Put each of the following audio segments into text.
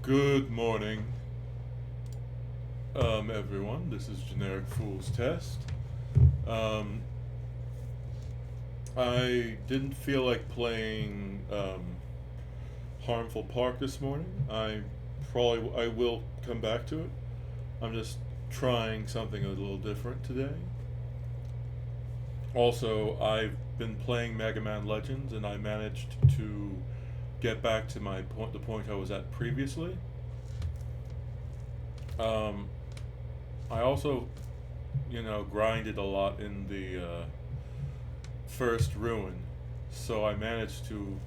Good morning, everyone. This is Generic Fool's Test. Um, I didn't feel like playing Harmful Park this morning. I will come back to it. I'm just trying something a little different today. Also, I've been playing Mega Man Legends, and I managed to get back to the point I was at previously. Um, I also, grinded a lot in the first ruin, so I managed to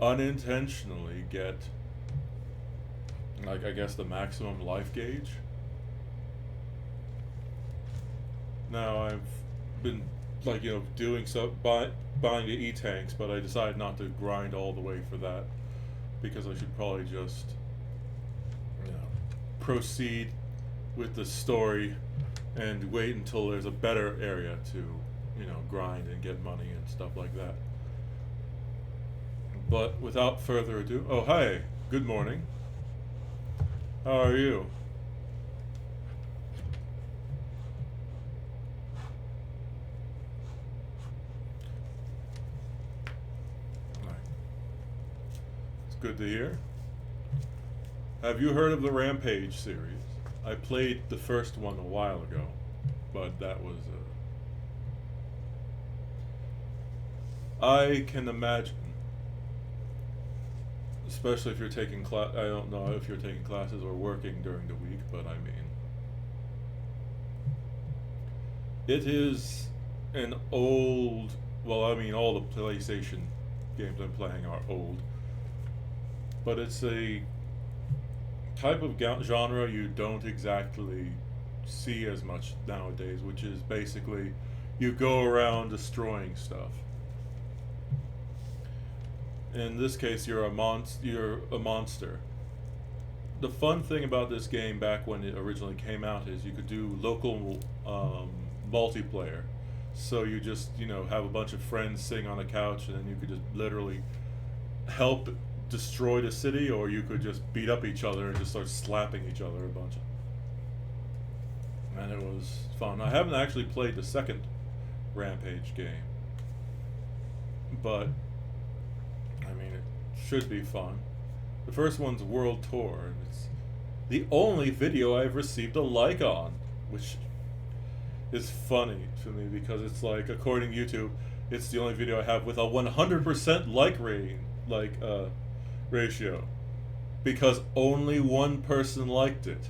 unintentionally get, I guess, the maximum life gauge. Now I've been doing buying the E-tanks, but I decided not to grind all the way for that because I should probably just proceed with the story and wait until there's a better area to grind and get money and stuff like that. But without further ado, oh hi, good morning. How are you? It's good to hear. Have you heard of the Rampage series? I played the first one a while ago, but that was I can imagine, especially if you're taking class. I don't know if you're taking classes or working during the week, but I mean, it is an old. Well, I mean, all the PlayStation games I'm playing are old, but it's a type of genre you don't exactly see as much nowadays, which is basically you go around destroying stuff. In this case, you're a monster. The fun thing about this game back when it originally came out is you could do local multiplayer. So you just have a bunch of friends sitting on a couch, and then you could just literally help destroy the city, or you could just beat up each other and just start slapping each other a bunch. And it was fun. I haven't actually played the second Rampage game, but I mean, it should be fun. The first one's World Tour, and it's the only video I've received a like on, which is funny to me because it's like, according to YouTube, it's the only video I have with a 100% like rating, ratio, because only one person liked it.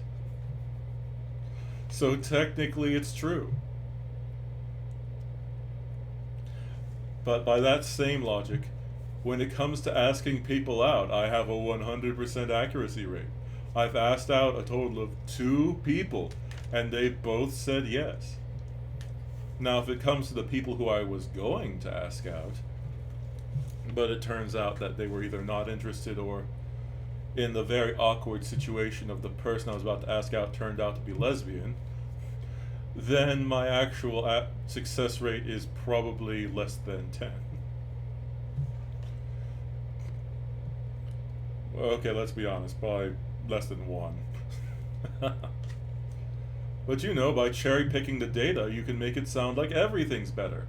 So technically it's true. But by that same logic, when it comes to asking people out, I have a 100% accuracy rate. I've asked out a total of 2 people, and they both said yes. Now, if it comes to the people who I was going to ask out, but it turns out that they were either not interested or in the very awkward situation of the person I was about to ask out turned out to be lesbian, then my actual success rate is probably less than 10. Okay, let's be honest, probably less than 1. But by cherry picking the data, you can make it sound like everything's better.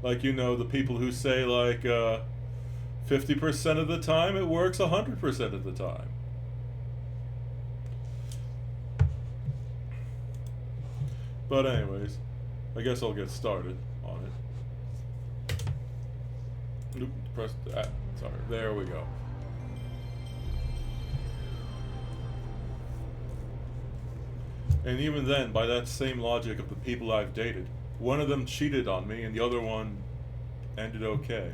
Like, the people who say, 50% of the time it works 100% of the time. But anyways, I guess I'll get started on it. Oop, press that. Sorry, there we go. And even then, by that same logic of the people I've dated, one of them cheated on me and the other one ended okay.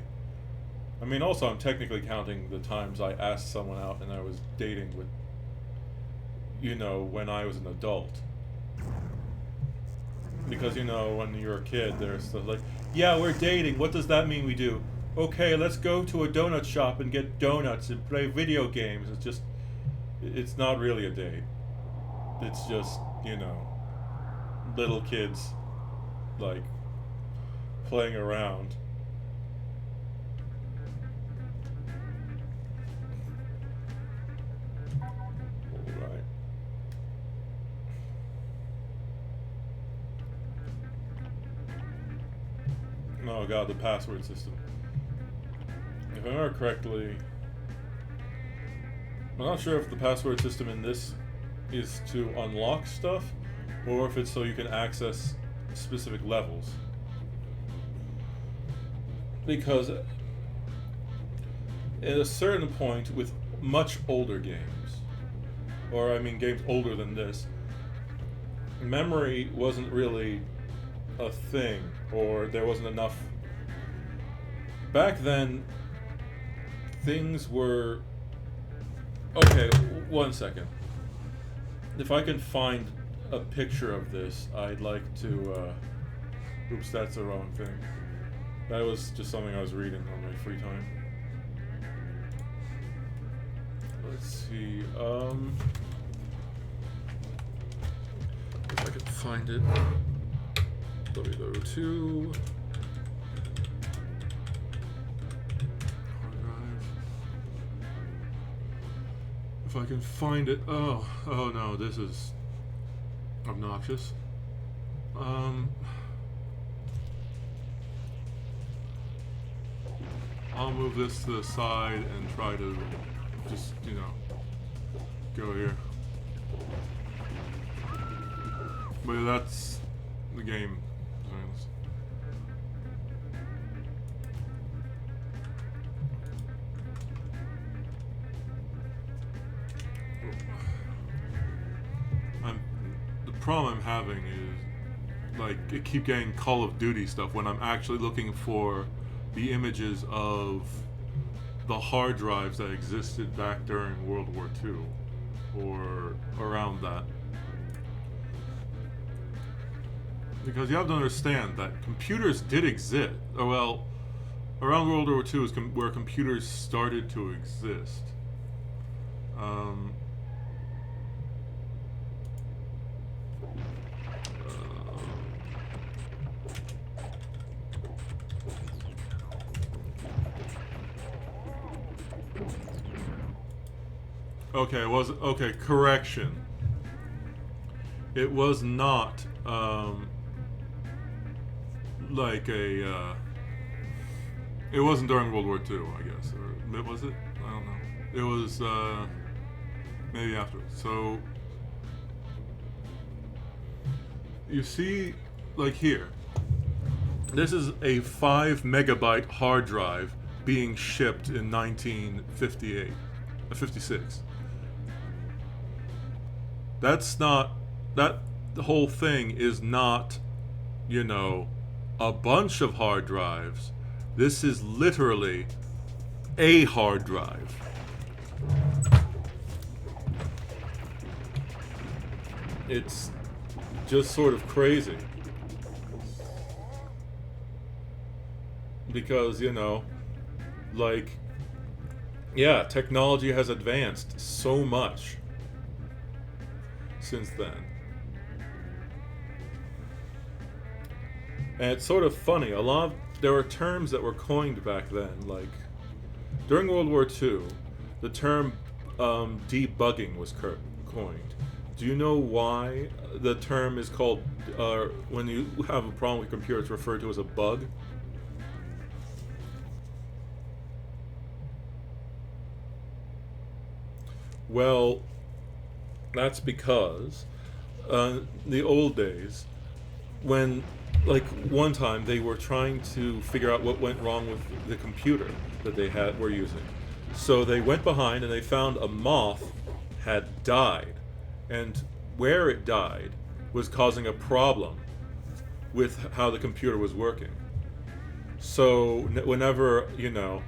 I mean, also, I'm technically counting the times I asked someone out and I was dating with, when I was an adult. Because, when you're a kid, there's stuff like, yeah, we're dating, what does that mean we do? Okay, let's go to a donut shop and get donuts and play video games. It's not really a date. It's just, little kids, playing around. Oh god, the password system. If I remember correctly, I'm not sure if the password system in this is to unlock stuff, or if it's so you can access specific levels. Because at a certain point with much older games, or I mean games older than this, memory wasn't really a thing, or there wasn't enough. Back then, things were... Okay, one second. If I can find a picture of this, I'd like to... Oops, that's the wrong thing. That was just something I was reading on my free time. Let's see, if I can find it. Let me go to... hard drive. If I can find it... Oh no, this is obnoxious. I'll move this to the side and try to just, you know, go here. But that's the game. The problem I'm having is, like, I keep getting Call of Duty stuff when I'm actually looking for the images of the hard drives that existed back during World War II, or around that. Because you have to understand that computers did exist. Well, around World War II is where computers started to exist. Okay, correction. It was not, like a, it wasn't during World War II, I guess. Or, was it? I don't know. It was, maybe afterwards. So, you see, like here, this is a 5 megabyte hard drive being shipped in 1958, 56. That's not, that whole thing is not, you know, a bunch of hard drives. This is literally a hard drive. It's just sort of crazy. Because, you know, like, yeah, technology has advanced so much since then. And it's sort of funny, there were terms that were coined back then, like, during World War II, the term debugging was coined. Do you know why the term is called, when you have a problem with a computer, it's referred to as a bug? Well, that's because the old days, when, like, one time they were trying to figure out what went wrong with the computer that they were using. So they went behind and they found a moth had died, and where it died was causing a problem with how the computer was working. So whenever, you know,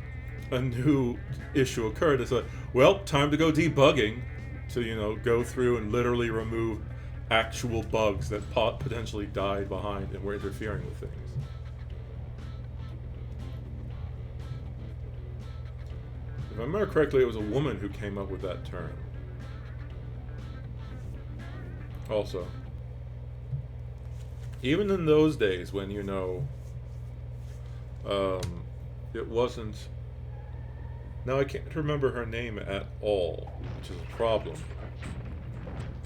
a new issue occurred, it's like, well, time to go debugging, to, you know, go through and literally remove actual bugs that potentially died behind and were interfering with things. If I remember correctly, it was a woman who came up with that term. Also, even in those days when, you know, it wasn't... Now, I can't remember her name at all, which is a problem.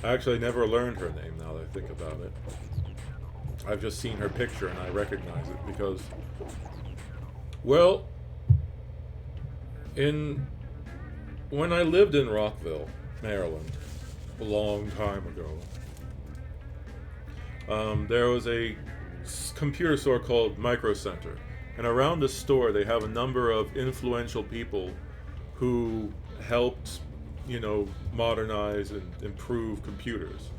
I actually never learned her name now that I think about it. I've just seen her picture and I recognize it because Well, in when I lived in Rockville, Maryland, a long time ago, there was a computer store called Micro Center, and around the store they have a number of influential people who helped, modernize and improve computers.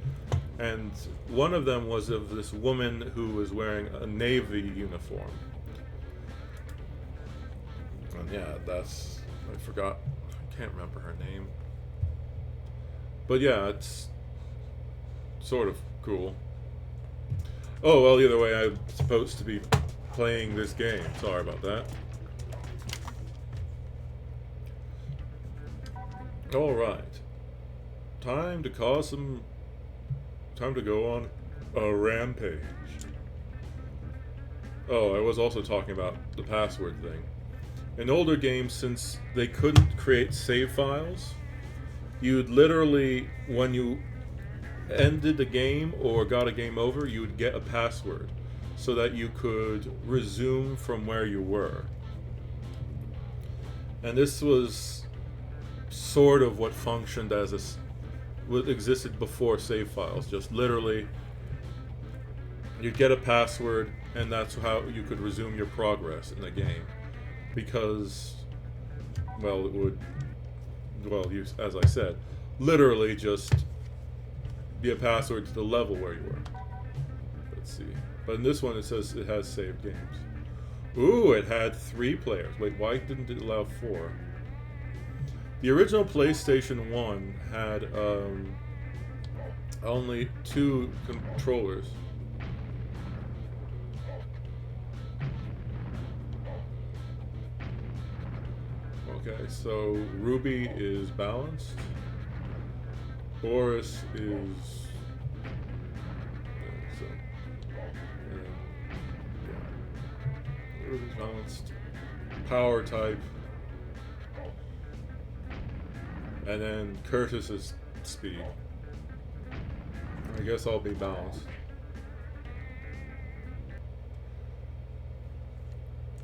And one of them was of this woman who was wearing a Navy uniform. And yeah, I forgot, I can't remember her name. But yeah, it's sort of cool. Oh, well, either way, I'm supposed to be playing this game. Sorry about that. Alright. Time to go on a rampage. Oh, I was also talking about the password thing. In older games, since they couldn't create save files, you'd literally, when you ended the game or got a game over, you would get a password so that you could resume from where you were. And this was sort of what functioned as what existed before save files. Just literally, you'd get a password, and that's how you could resume your progress in the game. Because, well, it would, as I said, literally just be a password to the level where you were. Let's see. But in this one, it says it has saved games. Ooh, it had 3 players. Wait, why didn't it allow 4? The original PlayStation 1 had only 2 controllers. Okay, so Ruby is balanced. Boris is Ruby's balanced. Power type. And then Curtis is speed. I guess I'll be balanced.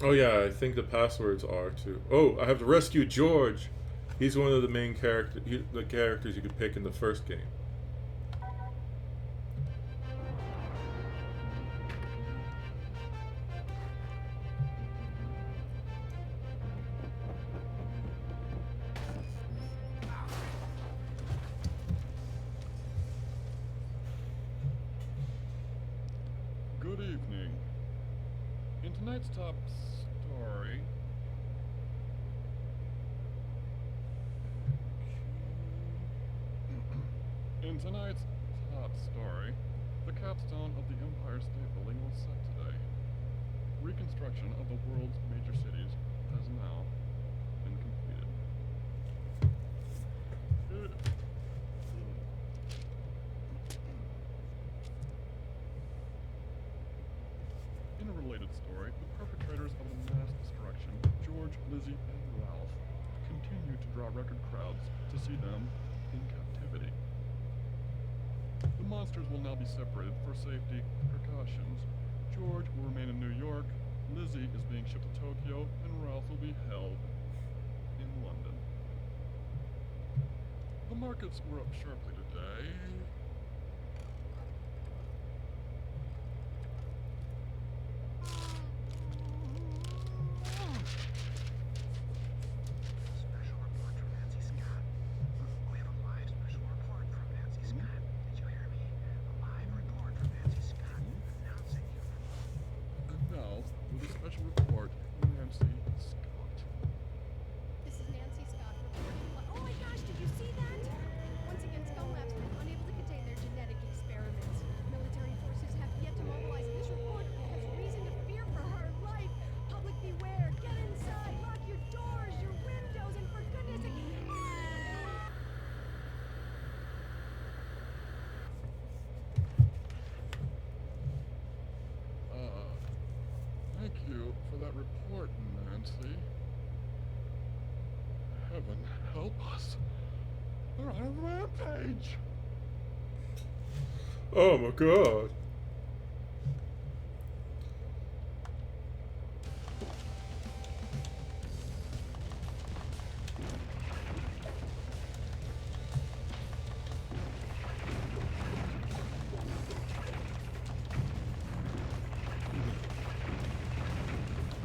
Oh yeah, I think the passwords are too. Oh, I have to rescue George. He's one of the main the characters you could pick in the first game. Good evening. In tonight's top story... In tonight's top story, the capstone of the Empire State Building was set today. Reconstruction of the world's major cities has now been completed. In a related story, the perpetrators of the mass destruction, George, Lizzie, and Ralph, continue to draw record crowds to see them in captivity. The monsters will now be separated for safety precautions. George will remain in New York, Lizzie is being shipped to Tokyo, and Ralph will be held in London. The markets were up sharply today. Thank you for that report, Nancy. Heaven help us. They're on a rampage. Oh my god.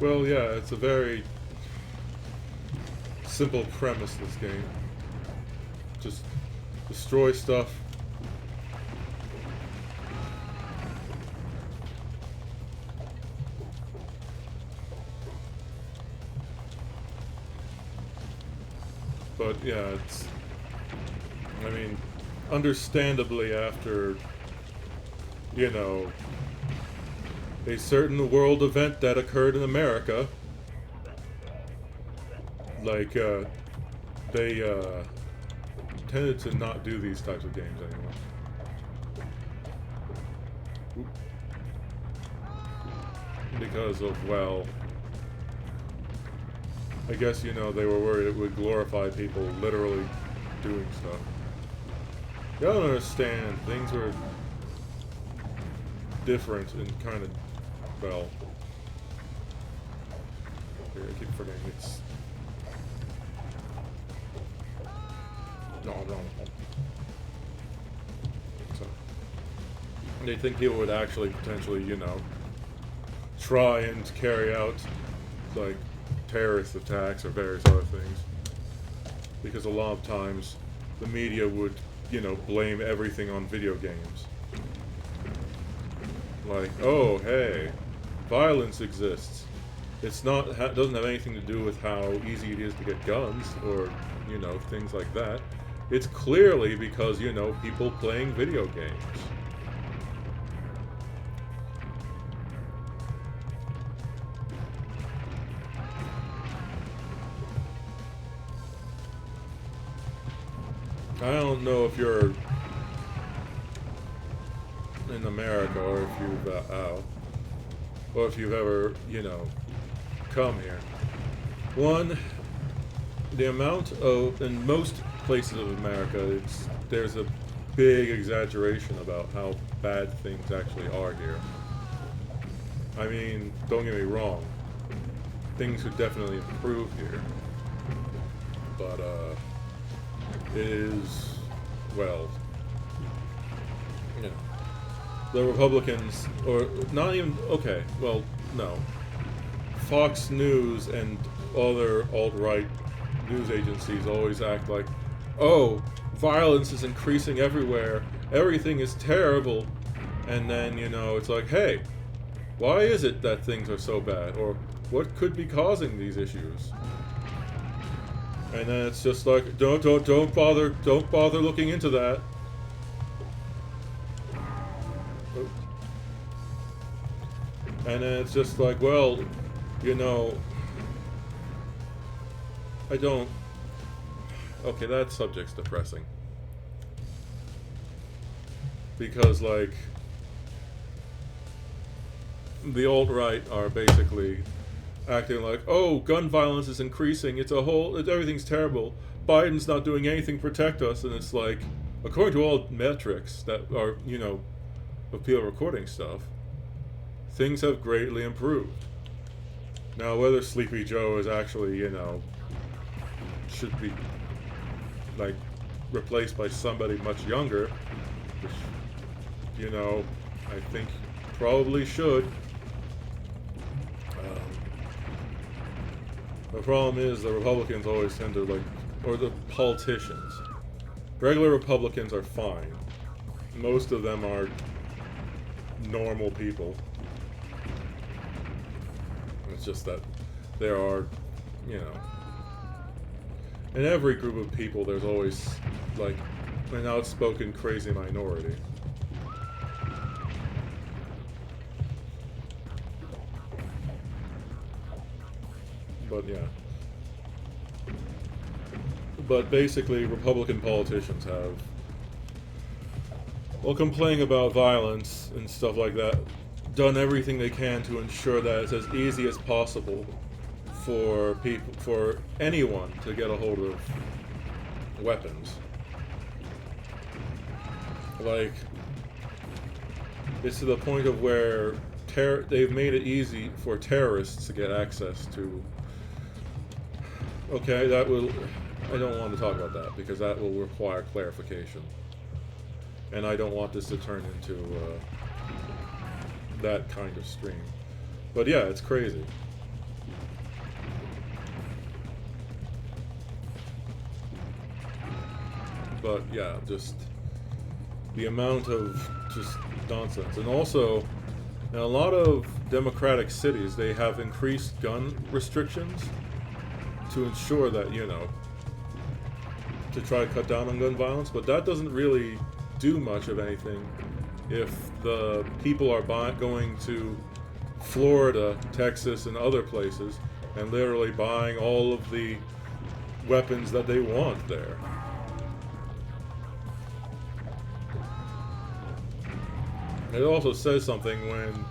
Well, yeah, it's a very simple premise, this game. Just destroy stuff. But yeah, it's, I mean, understandably after, you know, a certain world event that occurred in America, like, they, tended to not do these types of games anymore. Oop. Because of, well, I guess, you know, they were worried it would glorify people literally doing stuff. You don't understand, things were different and kind of, well, here, I keep forgetting it's, no. So, they think people would actually potentially, you know, try and carry out, like, terrorist attacks or various other things. Because a lot of times, the media would, you know, blame everything on video games. Like, oh, hey, violence exists. It's not, doesn't have anything to do with how easy it is to get guns or, you know, things like that. It's clearly because, you know, people playing video games. I don't know if you're in America or if you've or if you've ever, you know, come here. One, the amount of, in most places of America, there's a big exaggeration about how bad things actually are here. I mean, don't get me wrong, things could definitely improve here, but it is, well, you know, the Republicans, or not even, okay, well, no, Fox News and other alt-right news agencies always act like, oh, violence is increasing everywhere, everything is terrible, and then, you know, it's like, hey, why is it that things are so bad, or what could be causing these issues? And then it's just like, don't bother looking into that. And then it's just like, well, you know, I don't. Okay, that subject's depressing. Because, like, the alt-right are basically acting like, oh, gun violence is increasing, everything's terrible, Biden's not doing anything to protect us, and it's like, according to all metrics that are, you know, of people recording stuff, things have greatly improved. Now, whether Sleepy Joe is actually, you know, should be, like, replaced by somebody much younger, which, you know, I think probably should. The problem is the Republicans always tend to, like, or the politicians. Regular Republicans are fine. Most of them are normal people. It's just that there are, you know, in every group of people there's always, like, an outspoken crazy minority. But yeah. But basically, Republican politicians have, while complaining about violence and stuff like that, done everything they can to ensure that it's as easy as possible for anyone to get a hold of weapons. Like, it's to the point of where they've made it easy for terrorists to get access to. Okay, I don't want to talk about that because that will require clarification. And I don't want this to turn into that kind of stream. But yeah, it's crazy. But yeah, just the amount of just nonsense. And also, in a lot of democratic cities, they have increased gun restrictions to ensure that, to try to cut down on gun violence, but that doesn't really do much of anything if the people are going to Florida, Texas, and other places and literally buying all of the weapons that they want there. It also says something when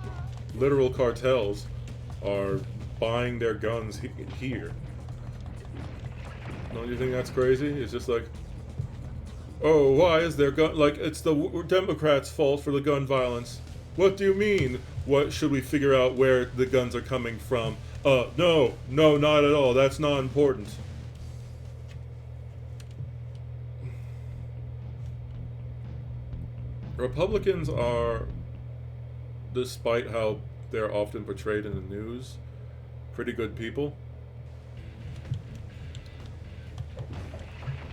literal cartels are buying their guns here. Don't you think that's crazy? It's just like, oh, why is there gun? Like, it's the Democrats' fault for the gun violence. What do you mean? What should we figure out where the guns are coming from? No, not at all. That's not important. Republicans are, despite how they're often portrayed in the news, pretty good people.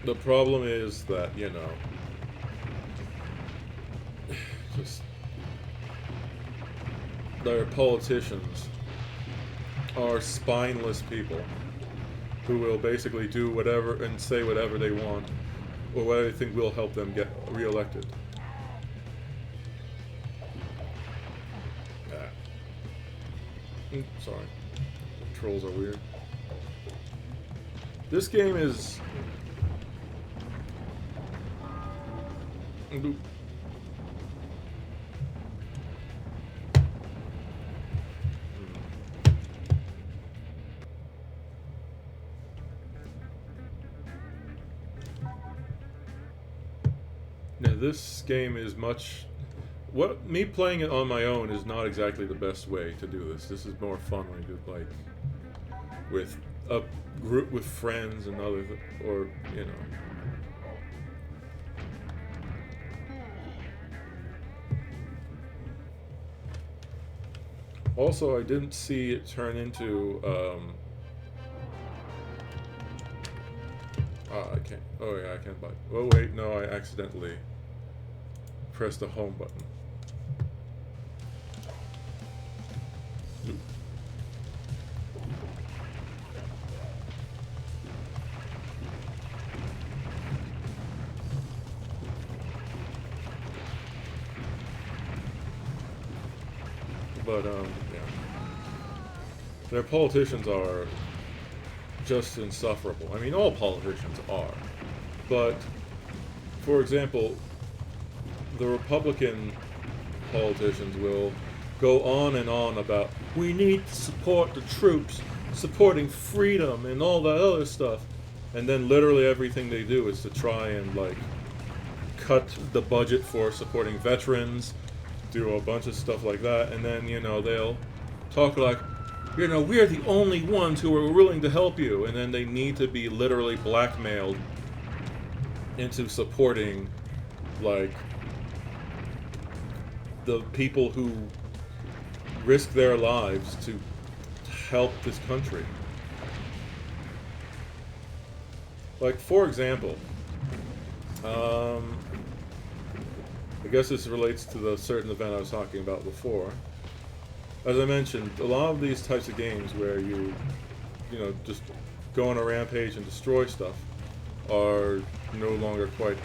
The problem is that, just their politicians are spineless people who will basically do whatever and say whatever they want or whatever they think will help them get reelected. Sorry. Controls are weird. This game is... Now this game is much... me playing it on my own is not exactly the best way to do this. This is more fun when you do, with a group with friends and or. Also, I didn't see it turn into, I can't, oh yeah, I can't buy, oh wait, no, I accidentally pressed the home button. But, yeah. Their politicians are just insufferable. I mean, all politicians are. But, for example, the Republican politicians will go on and on about, we need to support the troops, supporting freedom and all that other stuff. And then literally everything they do is to try and, cut the budget for supporting veterans, do a bunch of stuff like that, and then, they'll talk like, we're the only ones who are willing to help you, and then they need to be literally blackmailed into supporting, the people who risk their lives to help this country. For example, I guess this relates to the certain event I was talking about before. As I mentioned, a lot of these types of games where you just go on a rampage and destroy stuff are no longer quite,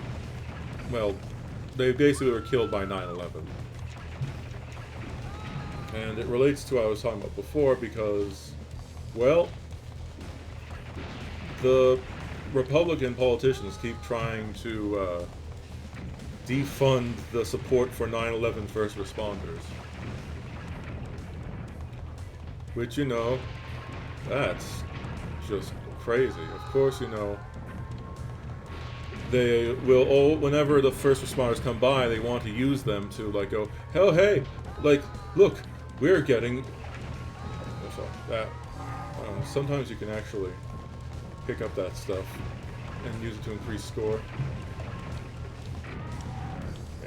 they basically were killed by 9/11. And it relates to what I was talking about before because, the Republican politicians keep trying to defund the support for 9/11 first responders. Which, that's just crazy. Of course, they will whenever the first responders come by, they want to use them to, go, hell, hey, look, we're getting... Oh, sorry, that. Sometimes you can actually pick up that stuff and use it to increase score.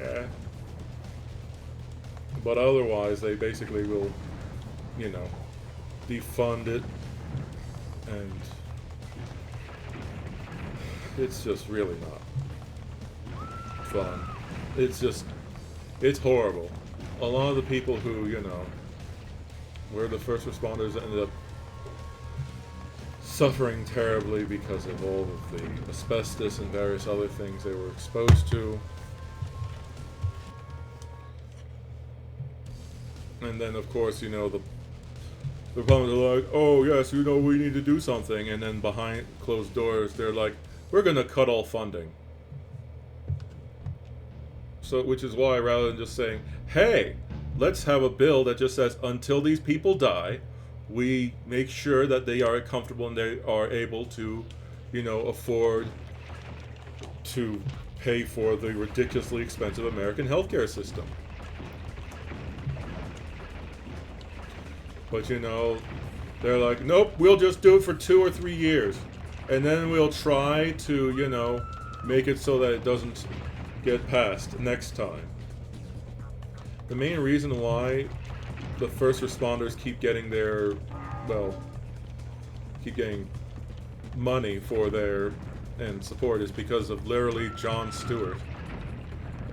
Yeah. But otherwise, they basically will, defund it, and it's just really not fun. It's just, it's horrible. A lot of the people who, you know, were the first responders ended up suffering terribly because of all of the asbestos and various other things they were exposed to. And then, of course, you know, the Republicans are like, oh, yes, you know, we need to do something. And then behind closed doors, they're like, we're going to cut all funding. So, which is why, rather than just saying, hey, let's have a bill that just says, until these people die, we make sure that they are comfortable and they are able to, you know, afford to pay for the ridiculously expensive American healthcare system. But, you know, they're like, nope, we'll just do it for 2 or 3 years. And then we'll try to, you know, make it so that it doesn't get passed next time. The main reason why the first responders keep getting their, well, keep getting money for their and support is because of literally Jon Stewart.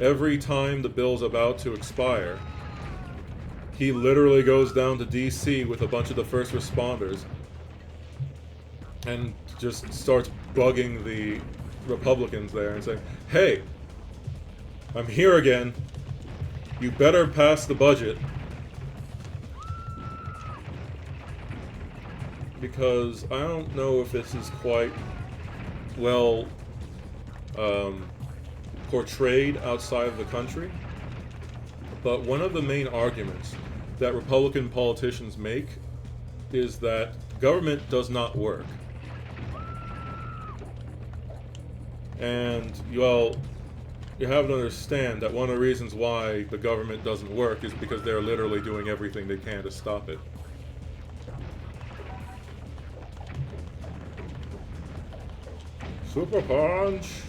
Every time the bill's about to expire, he literally goes down to DC with a bunch of the first responders and just starts bugging the Republicans there and saying, hey, I'm here again. You better pass the budget. Because I don't know if this is quite well portrayed outside of the country, but one of the main arguments that Republican politicians make is that government does not work. And, well, you have to understand that one of the reasons why the government doesn't work is because they're literally doing everything they can to stop it. Super Punch!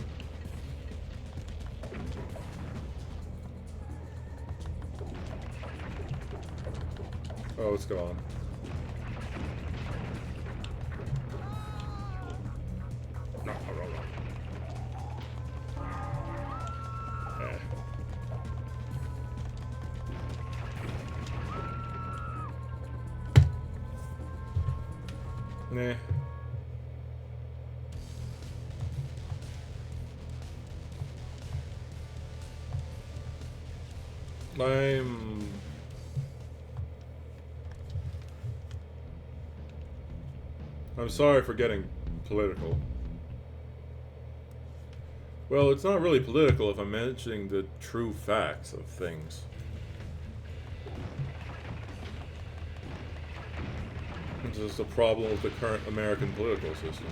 Oh, it's gone. Nah. I'm sorry for getting political. Well, it's not really political if I'm mentioning the true facts of things. It's just a problem with the current American political system.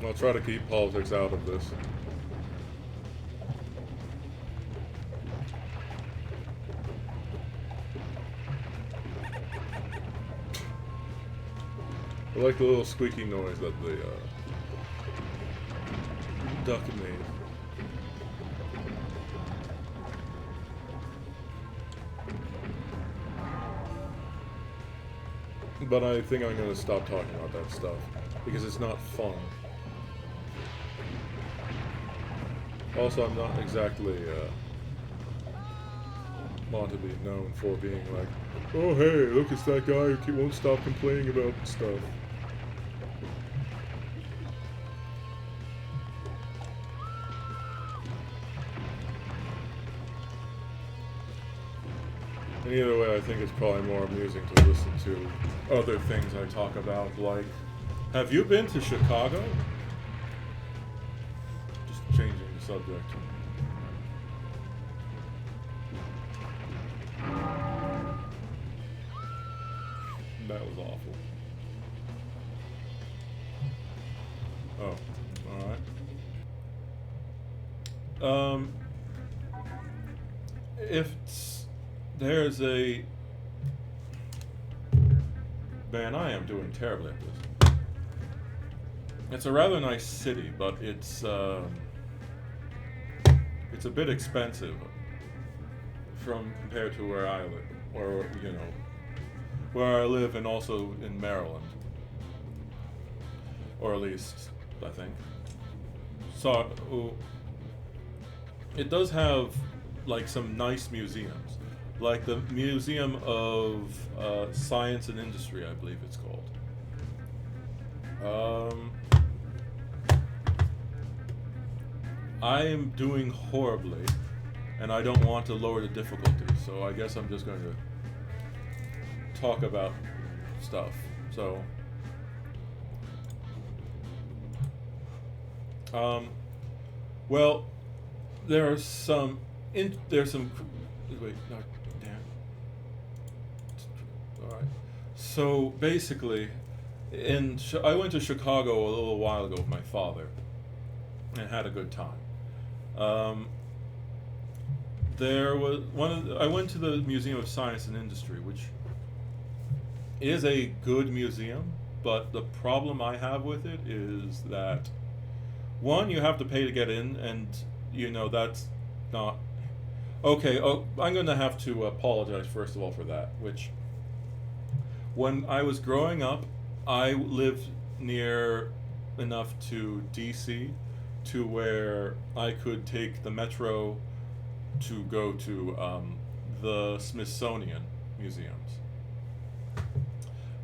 I'll try to keep politics out of this. I like the little squeaky noise that the duck made. But I think I'm going to stop talking about that stuff because it's not fun. Also, I'm not exactly want to be known for being like, oh hey, look, it's that guy who won't stop complaining about stuff. And either way, I think it's probably more amusing to listen to other things I talk about, like, have you been to Chicago? Just changing the subject. That was awful. Oh, alright. If there's a Man, I am doing terribly at this. It's a rather nice city, but it's a bit expensive from compared to where I live, or where I live, and also in Maryland, or at least I think. So it does have like some nice museums, like the Museum of Science and Industry, I believe it's called. I am doing horribly, and I don't want to lower the difficulty, so I guess I'm just going to talk about stuff. So, well, there's some. Wait, no, damn. All right. So basically, I went to Chicago a little while ago with my father, and had a good time. There was I went to the Museum of Science and Industry, which is a good museum, but the problem I have with it is that one, you have to pay to get in, and that's not okay. Oh, I'm going to have to apologize first of all for that. Which, when I was growing up, I lived near enough to DC to where I could take the metro to go to the Smithsonian museums.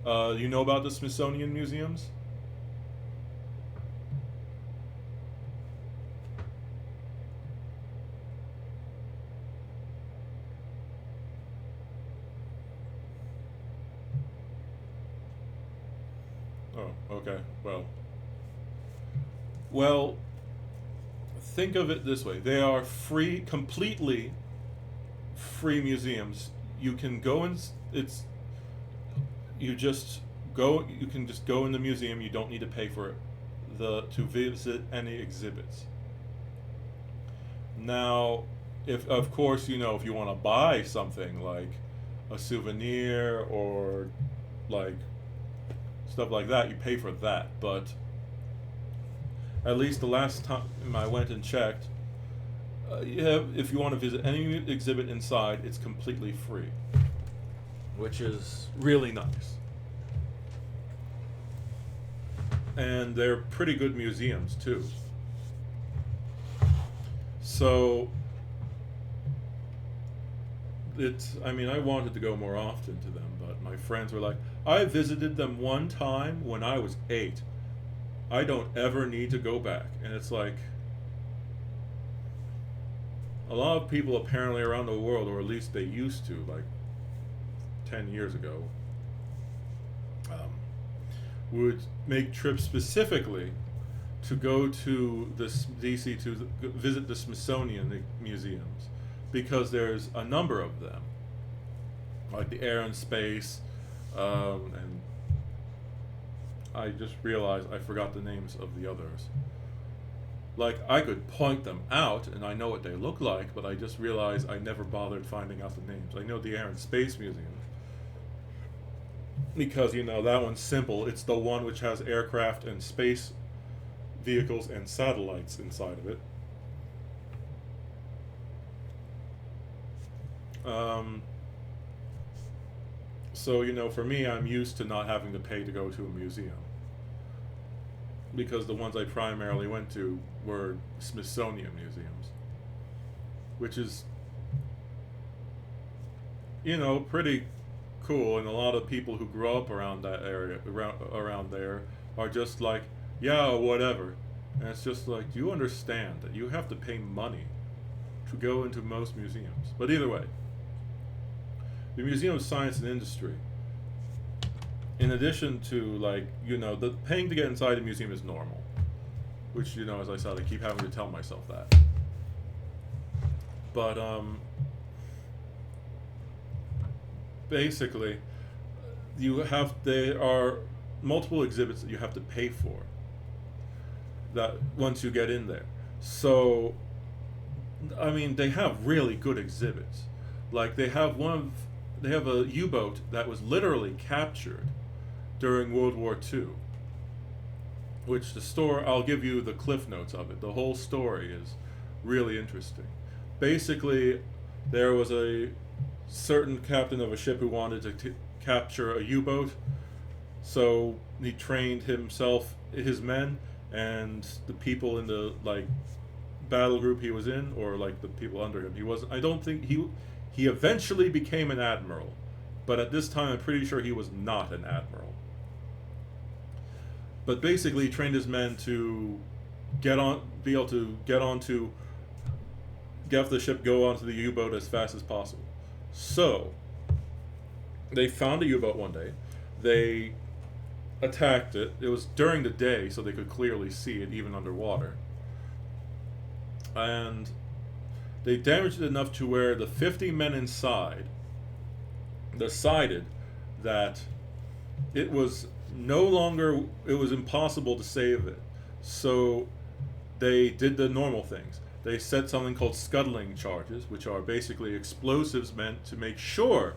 You know about the Smithsonian museums? Oh, okay. Well, think of it this way. They are free, completely free museums. You can go and you can just go in the museum. You don't need to pay for it to visit any exhibits. Now, if of course, if you want to buy something like a souvenir or like stuff like that, you pay for that. But at least the last time I went and checked, if you want to visit any exhibit inside, it's completely free, which is really nice. And they're pretty good museums too. So I wanted to go more often to them, but my friends were like, I visited them one time when I was 8. I don't ever need to go back. And it's like, a lot of people apparently around the world, or at least they used to, like 10 years ago, would make trips specifically to go to this DC to visit the Smithsonian museums, because there's a number of them, like the Air and Space, and I just realized I forgot the names of the others. Like, I could point them out and I know what they look like, but I just realized I never bothered finding out the names. I know the Air and Space Museum because that one's simple. It's the one which has aircraft and space vehicles and satellites inside of it. So for me, I'm used to not having to pay to go to a museum, because the ones I primarily went to were Smithsonian museums, which is pretty cool. And a lot of people who grow up around that area, around there, are just like, yeah, whatever. And it's just like, do you understand that you have to pay money to go into most museums? But either way, the Museum of Science and Industry, in addition to the paying to get inside the museum is normal, which as I said, I keep having to tell myself that. But basically, there are multiple exhibits that you have to pay for that once you get in there. So they have really good exhibits. Like, they have a U-boat that was literally captured during World War II. Which I'll give you the cliff notes of it. The whole story is really interesting. Basically, there was a certain captain of a ship who wanted to capture a U-boat, so he trained his men, and the people in the battle group he was in, or the people under him. He was. I don't think he eventually became an admiral, but at this time I'm pretty sure he was not an admiral. But basically, he trained his men to get off the ship, go onto the U-boat as fast as possible. So they found a U-boat one day. They attacked it. It was during the day, so they could clearly see it even underwater. And they damaged it enough to where the 50 men inside decided that it was impossible to save it. So they did the normal things. They set something called scuttling charges, which are basically explosives meant to make sure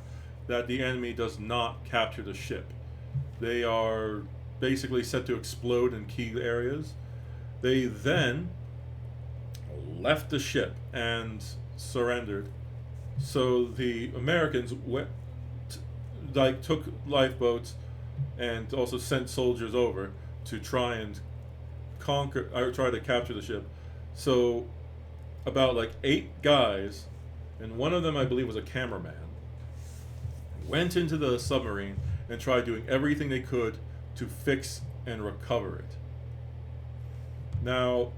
that the enemy does not capture the ship. They are basically set to explode in key areas. They then left the ship and surrendered. So the Americans took lifeboats and also sent soldiers over to try and try to capture the ship. So about 8 guys, and one of them I believe was a cameraman, went into the submarine and tried doing everything they could to fix and recover it. Now,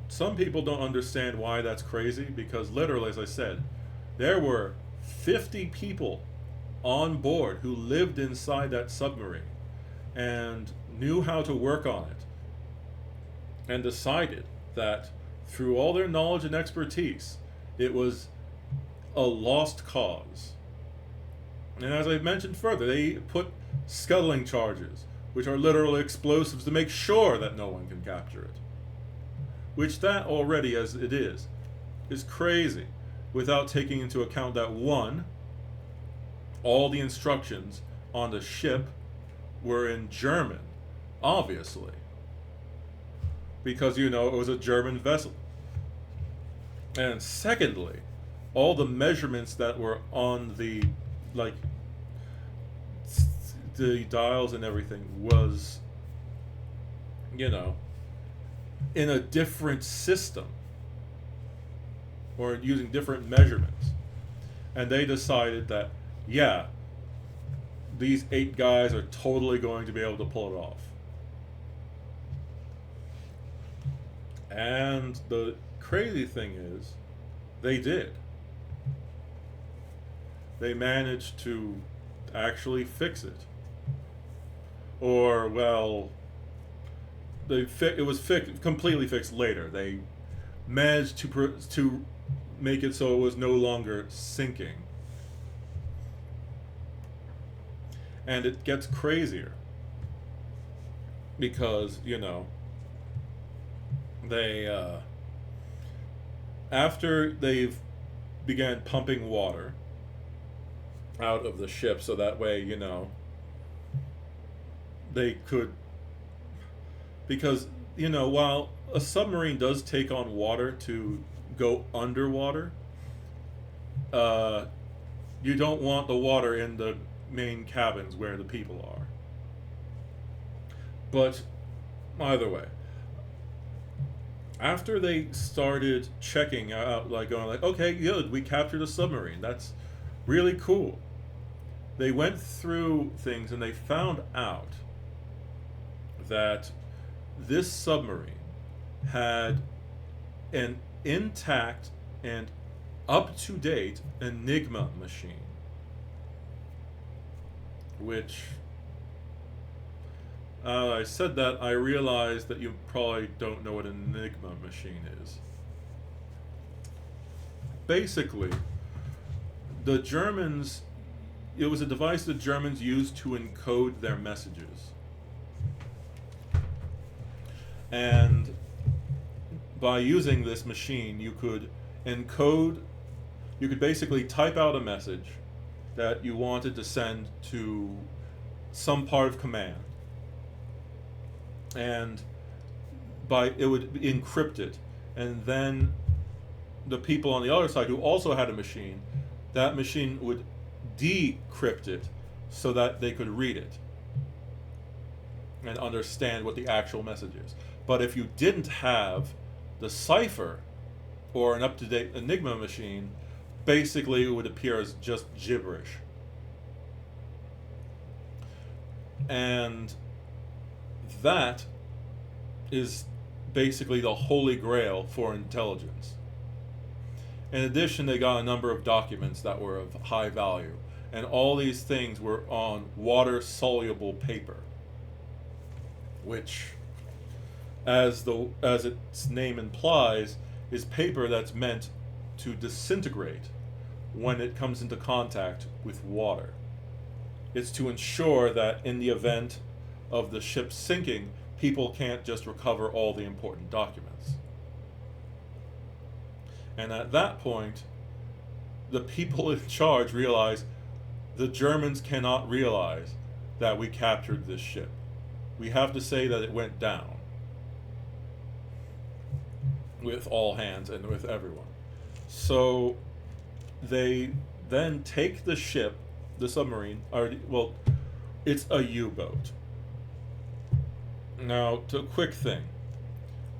some people don't understand why that's crazy, because literally, as I said, there were 50 people on board who lived inside that submarine and knew how to work on it, and decided that through all their knowledge and expertise, it was a lost cause. And as I mentioned further, they put scuttling charges, which are literally explosives, to make sure that no one can capture it. Which that already, as it is crazy, without taking into account that, one, all the instructions on the ship were in German, obviously, because it was a German vessel. And secondly, all the measurements that were on the dials and everything was in a different system, or using different measurements. And they decided that, yeah, these 8 guys are totally going to be able to pull it off. And the crazy thing is, they did. They managed to actually fix it. Or, well, it was completely fixed later. They managed to make it so it was no longer sinking. And it gets crazier, because they after they've began pumping water out of the ship, so that way they could, because while a submarine does take on water to go underwater, you don't want the water in the main cabins where the people are. But either way, after they started checking out, going okay, good, we captured a submarine, that's really cool, they went through things and they found out that this submarine had an intact and up-to-date Enigma machine, which, I said that, I realized that you probably don't know what an Enigma machine is. Basically, the Germans, it was a device the Germans used to encode their messages. And by using this machine, you could basically type out a message that you wanted to send to some part of command, and it would encrypt it, and then the people on the other side who also had a machine, that machine would decrypt it so that they could read it and understand what the actual message is. But if you didn't have the cipher or an up-to-date Enigma machine, basically it would appear as just gibberish. And that is basically the holy grail for intelligence. In addition, they got a number of documents that were of high value, and all these things were on water-soluble paper, which, as its name implies, is paper that's meant to disintegrate when it comes into contact with water. It's to ensure that in the event of the ship sinking, people can't just recover all the important documents. And at that point, the people in charge realize the Germans cannot realize that we captured this ship. We have to say that it went down with all hands and with everyone. So they then take the ship, the submarine, it's a U-boat. Now, to a quick thing.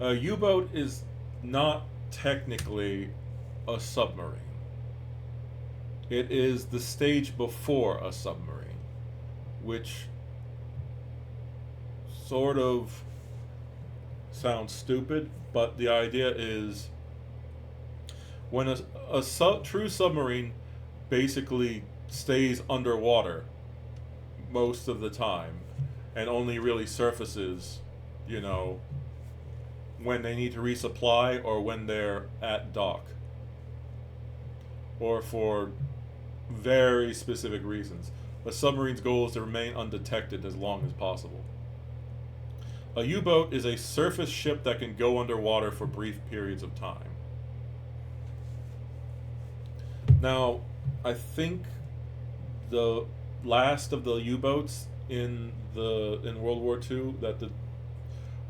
A U-boat is not technically a submarine. It is the stage before a submarine, which sort of sounds stupid, but the idea is when a true submarine basically stays underwater most of the time and only really surfaces, when they need to resupply or when they're at dock, or for very specific reasons. A submarine's goal is to remain undetected as long as possible. A U-boat is a surface ship that can go underwater for brief periods of time. Now, I think the last of the U-boats in World War II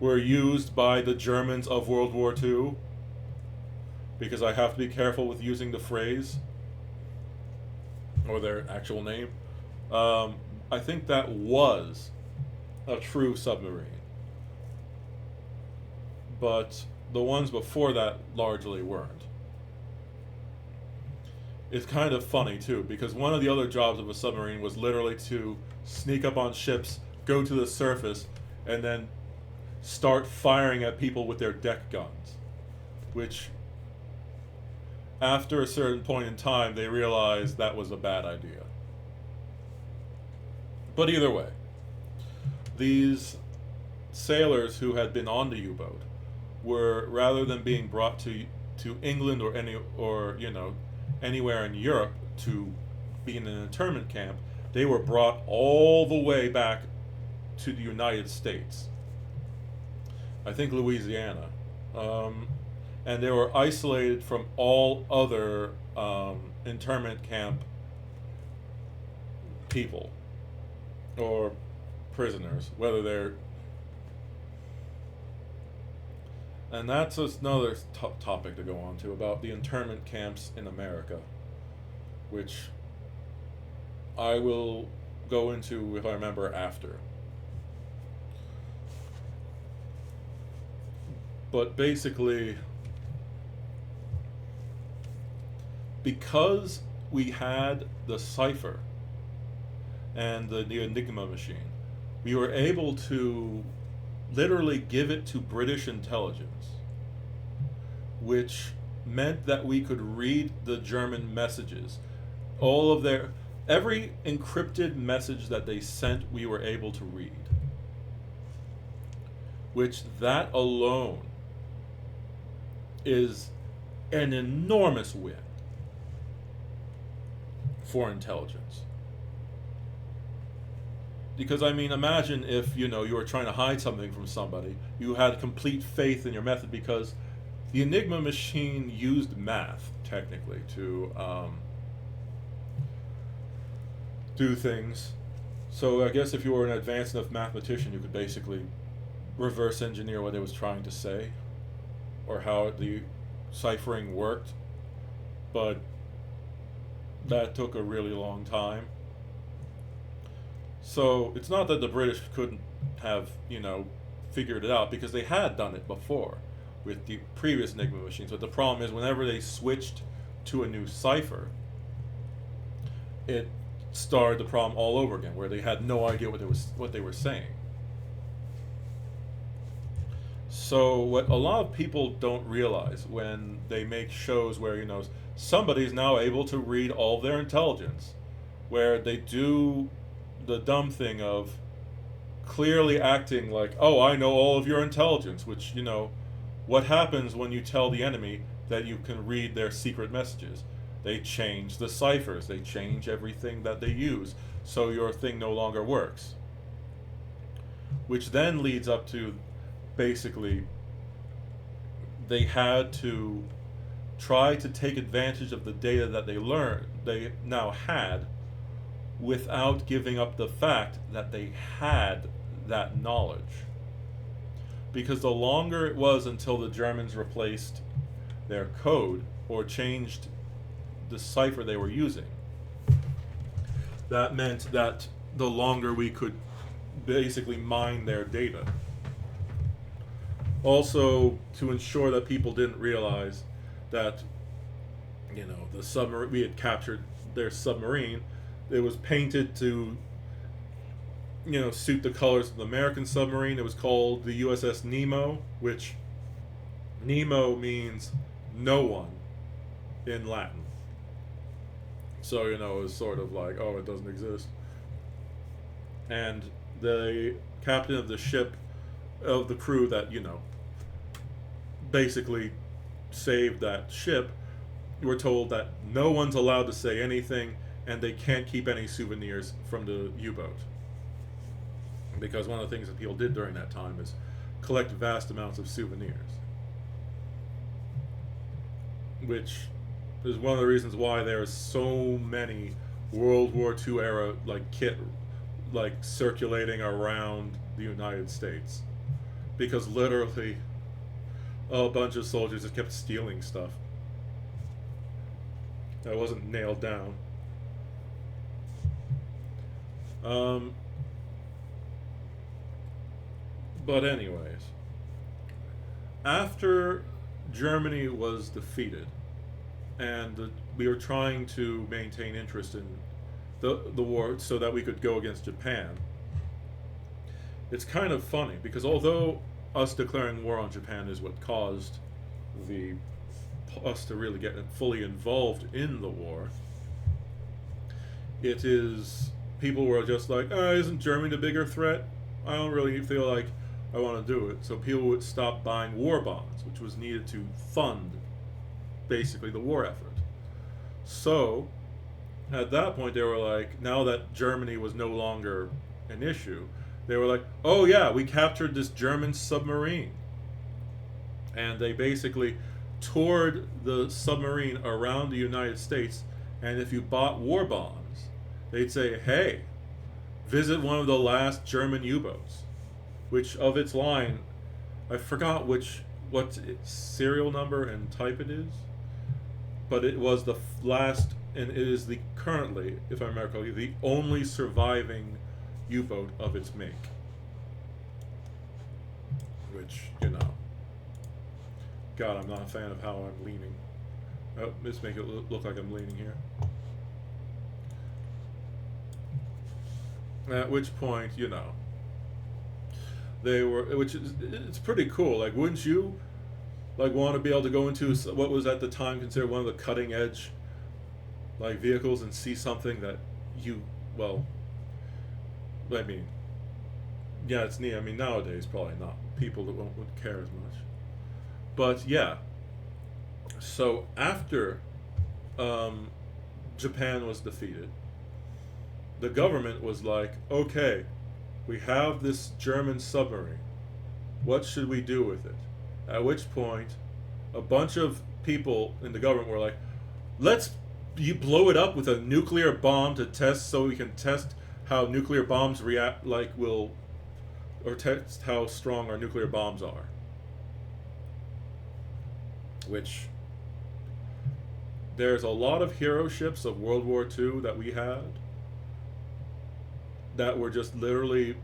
were used by the Germans of World War II, because I have to be careful with using the phrase or their actual name. I think that was a true submarine, but the ones before that largely weren't. It's kind of funny too, because one of the other jobs of a submarine was literally to sneak up on ships, go to the surface, and then start firing at people with their deck guns, which after a certain point in time they realized that was a bad idea. But either way, these sailors who had been on the U-boat were, rather than being brought to England or anywhere in Europe to be in an internment camp, they were brought all the way back to the United States. I think Louisiana. And they were isolated from all other internment camp people or prisoners, whether they're... And that's another topic to go on to, about the internment camps in America, which I will go into, if I remember, after. But basically, because we had the cipher and the Enigma machine, we were able to literally give it to British intelligence, which meant that we could read the German messages. Every encrypted message that they sent, we were able to read. Which, that alone is an enormous win for intelligence. Because, imagine if, you were trying to hide something from somebody. You had complete faith in your method, because the Enigma machine used math, technically, to do things. So I guess if you were an advanced enough mathematician, you could basically reverse engineer what it was trying to say, or how the ciphering worked. But that took a really long time. So it's not that the British couldn't have, figured it out, because they had done it before with the previous Enigma machines. But the problem is, whenever they switched to a new cipher, it started the problem all over again, where they had no idea what they were saying. So what a lot of people don't realize when they make shows where somebody's now able to read all their intelligence, where they do the dumb thing of clearly acting like, oh, I know all of your intelligence, which, what happens when you tell the enemy that you can read their secret messages? They change the ciphers, they change everything that they use, so your thing no longer works. Which then leads up to, basically, they had to try to take advantage of the data that they now had, without giving up the fact that they had that knowledge. Because the longer it was until the Germans replaced their code or changed the cipher they were using, that meant that the longer we could basically mine their data. Also, to ensure that people didn't realize that, the submarine, we had captured their submarine. It was painted to, suit the colors of the American submarine. It was called the USS Nemo, which Nemo means no one in Latin. So, it was sort of like, oh, it doesn't exist. And the captain of the ship, of the crew that, basically saved that ship, were told that no one's allowed to say anything, and they can't keep any souvenirs from the U-boat. Because one of the things that people did during that time is collect vast amounts of souvenirs. Which is one of the reasons why there are so many World War II era kit circulating around the United States. Because literally a bunch of soldiers just kept stealing stuff that wasn't nailed down. But anyways, after Germany was defeated, and we were trying to maintain interest in the war so that we could go against Japan, it's kind of funny, because although us declaring war on Japan is what caused us to really get fully involved in the war, it is, people were just like, oh, isn't Germany the bigger threat? I don't really feel like I want to do it. So people would stop buying war bonds, which was needed to fund basically the war effort. So at that point they were like, now that Germany was no longer an issue, they were like, oh yeah, we captured this German submarine. And they basically toured the submarine around the United States, and if you bought war bonds, they'd say, hey, visit one of the last German U-boats, which of its line, I forgot what its serial number and type it is, but it was the last, and it is the currently, if I remember correctly, the only surviving U-boat of its make. Which, God, I'm not a fan of how I'm leaning. Oh, let's make it look like I'm leaning here. At which point, they were, it's pretty cool. Like, wouldn't you want to be able to go into what was at the time considered one of the cutting edge vehicles and see something that it's neat. I mean, nowadays probably not. People that wouldn't care as much. But yeah. So after Japan was defeated, the government was like, okay, we have this German submarine. What should we do with it? At which point, a bunch of people in the government were like, you blow it up with a nuclear bomb to test, so we can test how nuclear bombs react, like will, or test how strong our nuclear bombs are. Which there's a lot of hero ships of World War II that we had that were just literally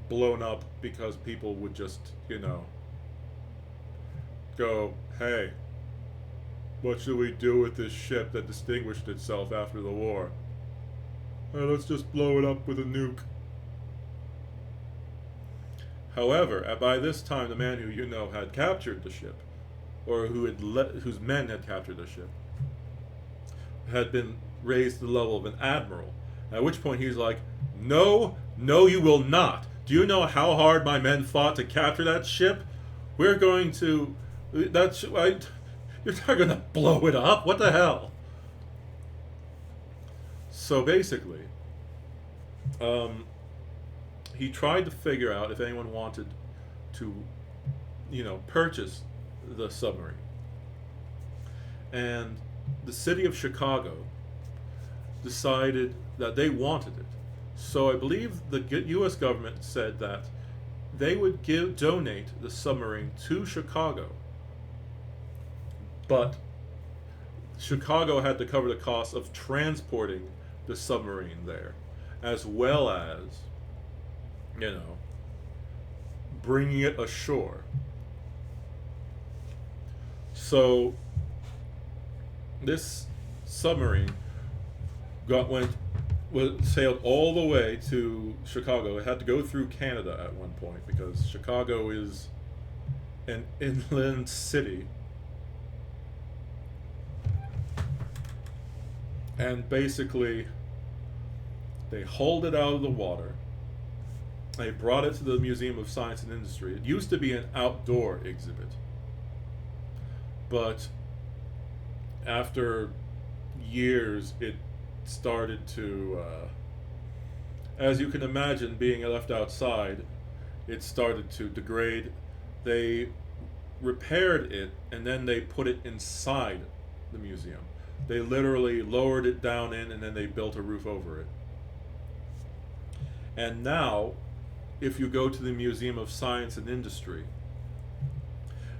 blown up because people would just, go, hey, what should we do with this ship that distinguished itself after the war? Let's just blow it up with a nuke. However, by this time, the man who had captured the ship, or whose men had captured the ship, had been raised to the level of an admiral. At which point he's like, "No, no, you will not. Do you know how hard my men fought to capture that ship? We're going to. You're not going to blow it up. What the hell?" So basically, he tried to figure out if anyone wanted to, purchase the submarine. And the city of Chicago decided that they wanted it. So I believe the U.S. government said that they would donate the submarine to Chicago. But Chicago had to cover the cost of transporting the submarine there, as well as, bringing it ashore. So this submarine sailed all the way to Chicago. It had to go through Canada at one point because Chicago is an inland city. And basically, they hauled it out of the water. They brought it to the Museum of Science and Industry. It used to be an outdoor exhibit. But after years, it started to, as you can imagine, being left outside, it started to degrade. They repaired it, and then they put it inside the museum. They literally lowered it down in, and then they built a roof over it. And now, if you go to the Museum of Science and Industry,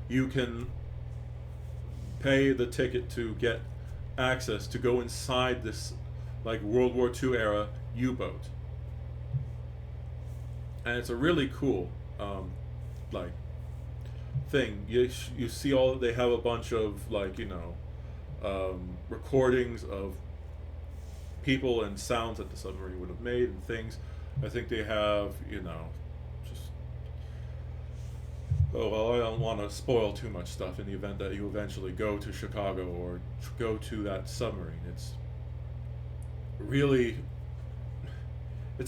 you can pay the ticket to get access to go inside this, like, World War II era U-boat. And it's a really cool, thing. You see they have a bunch of, recordings of people and sounds that the submarine would have made and things. I think they have, just... Oh, well, I don't want to spoil too much stuff in the event that you eventually go to Chicago or go to that submarine. It's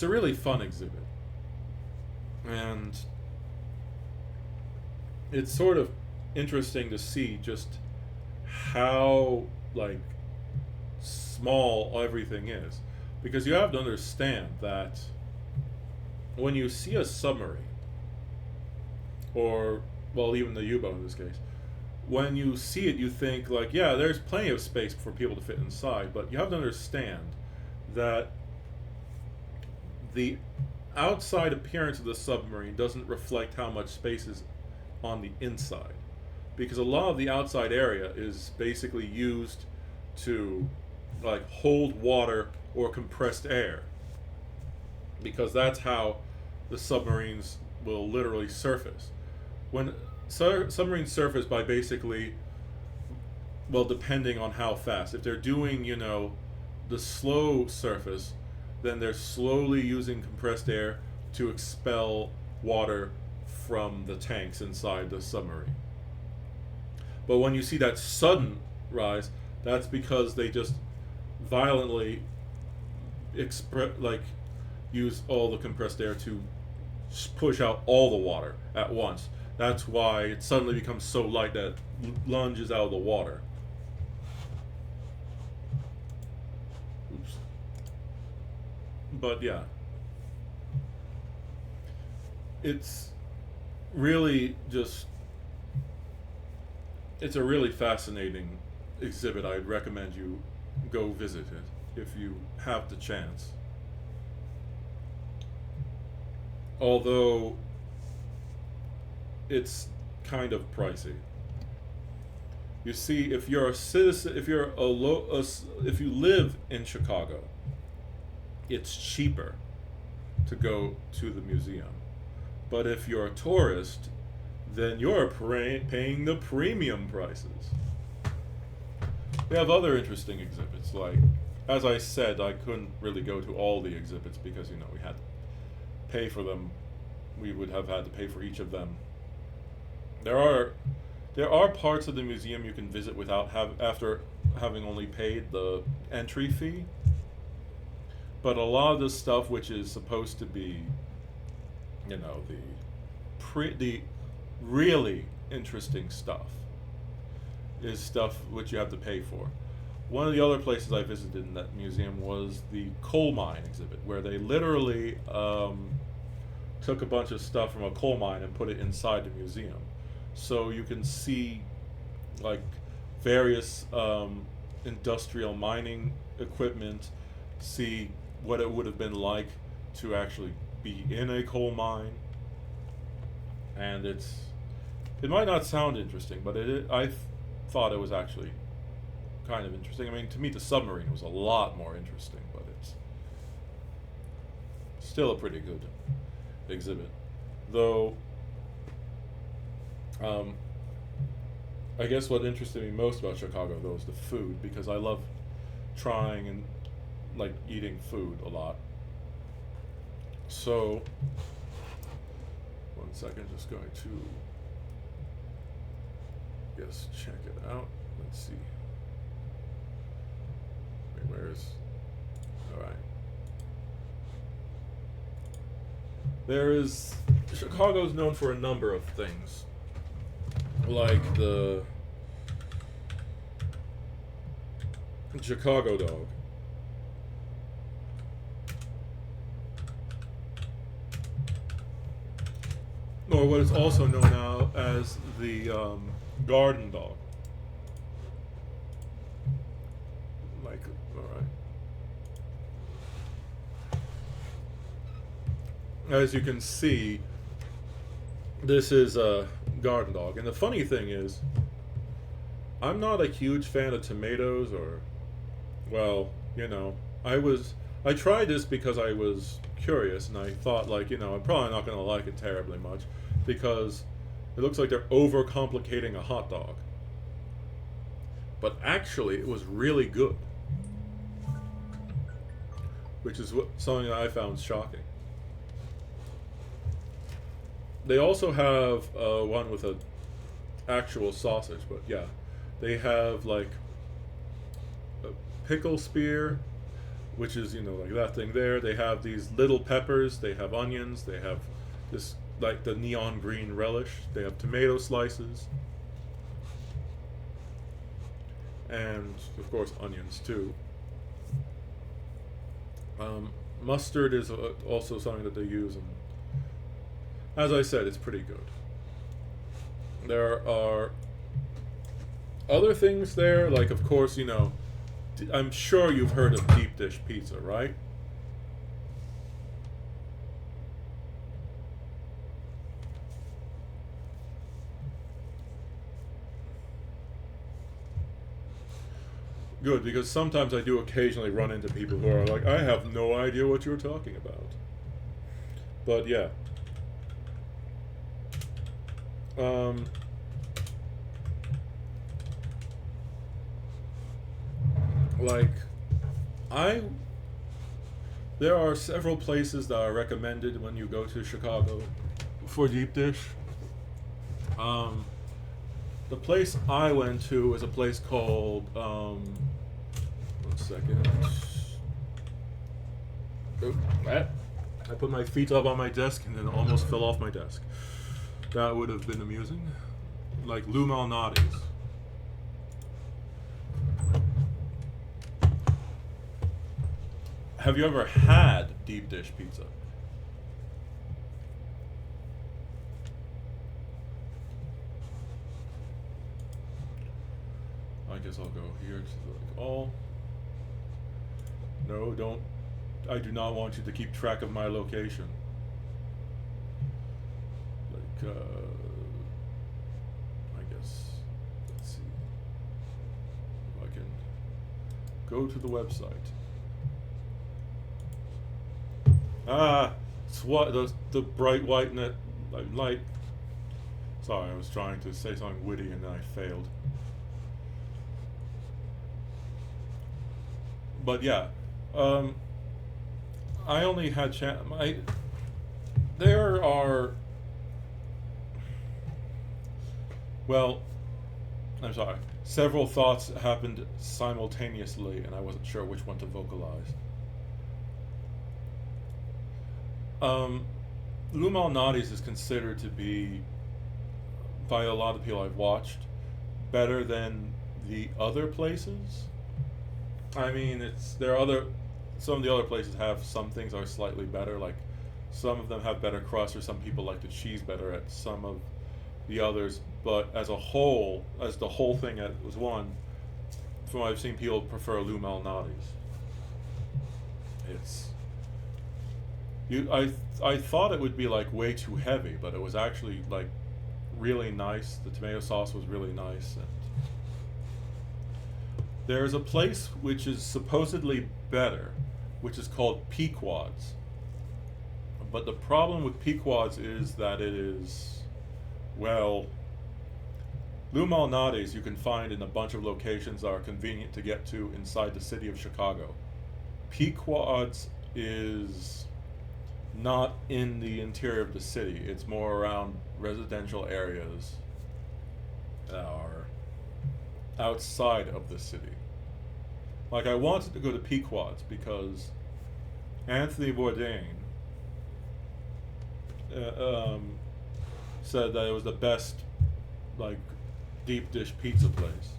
a really fun exhibit. And it's sort of interesting to see just how, small everything is. Because you have to understand that when you see a submarine, or, well, even the U-boat in this case, when you see it, you think, yeah, there's plenty of space for people to fit inside, but you have to understand that the outside appearance of the submarine doesn't reflect how much space is on the inside. Because a lot of the outside area is basically used to, hold water or compressed air. Because that's how the submarines will literally surface. When submarines surface by basically, well, depending on how fast. If they're doing, the slow surface, then they're slowly using compressed air to expel water from the tanks inside the submarine. But when you see that sudden rise, that's because they just violently use all the compressed air to push out all the water at once. That's why it suddenly becomes so light that it lunges out of the water. Oops. But yeah, it's really just, it's a really fascinating exhibit. I'd recommend you go visit it if you have the chance. although it's kind of pricey. You see, if you're a citizen, if you're if you live in Chicago, it's cheaper to go to the museum. But if you're a tourist, then you're paying the premium prices. We have other interesting exhibits, like, as I said, I couldn't really go to all the exhibits because, we had to pay for them. We would have had to pay for each of them. There are parts of the museum you can visit without after having only paid the entry fee. But a lot of the stuff which is supposed to be, the really interesting stuff is stuff which you have to pay for. One of the other places I visited in that museum was the coal mine exhibit, where they literally took a bunch of stuff from a coal mine and put it inside the museum. So you can see, like, various industrial mining equipment, see what it would have been like to actually be in a coal mine. And it might not sound interesting, but I thought it was actually kind of interesting. I mean, to me, the submarine was a lot more interesting, but it's still a pretty good exhibit. Though, I guess what interested me most about Chicago, though, is the food, because I love trying and, like, eating food a lot. So, one second, just going to, yes, check it out. Let's see. Wait, alright. Chicago's known for a number of things. Like the Chicago dog. Or what is also known now as the garden dog. Like, alright. As you can see, this is a garden dog. And the funny thing is, I'm not a huge fan of tomatoes or, well, I tried this because I was curious and I thought, like, I'm probably not going to like it terribly much because it looks like they're overcomplicating a hot dog. But actually, it was really good. Which is something that I found shocking. They also have one with a actual sausage, but yeah. They have, like, a pickle spear, which is, like that thing there. They have these little peppers. They have onions. They have this, like, the neon green relish. They have tomato slices. And, of course, onions, too. Mustard is also something that they use, and as I said, it's pretty good. There are other things there, like, of course, I'm sure you've heard of deep dish pizza, right? Good, because sometimes I do occasionally run into people who are like, I have no idea what you're talking about. But yeah. There are several places that are recommended when you go to Chicago for deep dish. The place I went to is a place called, one second. Oh, I put my feet up on my desk and then almost fell off my desk. That would have been amusing. Like Lou Malnati's. Have you ever had deep dish pizza? I guess I'll go here to like all. No, don't. I do not want you to keep track of my location. I guess, let's see if I can go to the website. It's what the bright white net light. Sorry, I was trying to say something witty and I failed. But yeah, I only had there are, well, I'm sorry, several thoughts happened simultaneously and I wasn't sure which one to vocalize. Lou Malnati's is considered to be, by a lot of people I've watched, better than the other places. I mean, some of the other places have some things are slightly better, like some of them have better crust, or some people like the cheese better at some of the others. But as a whole, as the whole thing as one, from what I've seen, people prefer Lou Malnati's. It's I thought it would be like way too heavy, but it was actually like really nice. The tomato sauce was really nice, and there's a place which is supposedly better, which is called Pequod's. But the problem with Pequod's is that it is, well, Lou Malnati's you can find in a bunch of locations that are convenient to get to inside the city of Chicago. Pequod's is not in the interior of the city. It's more around residential areas that are outside of the city. Like, I wanted to go to Pequod's because Anthony Bourdain said that it was the best, like, deep dish pizza place.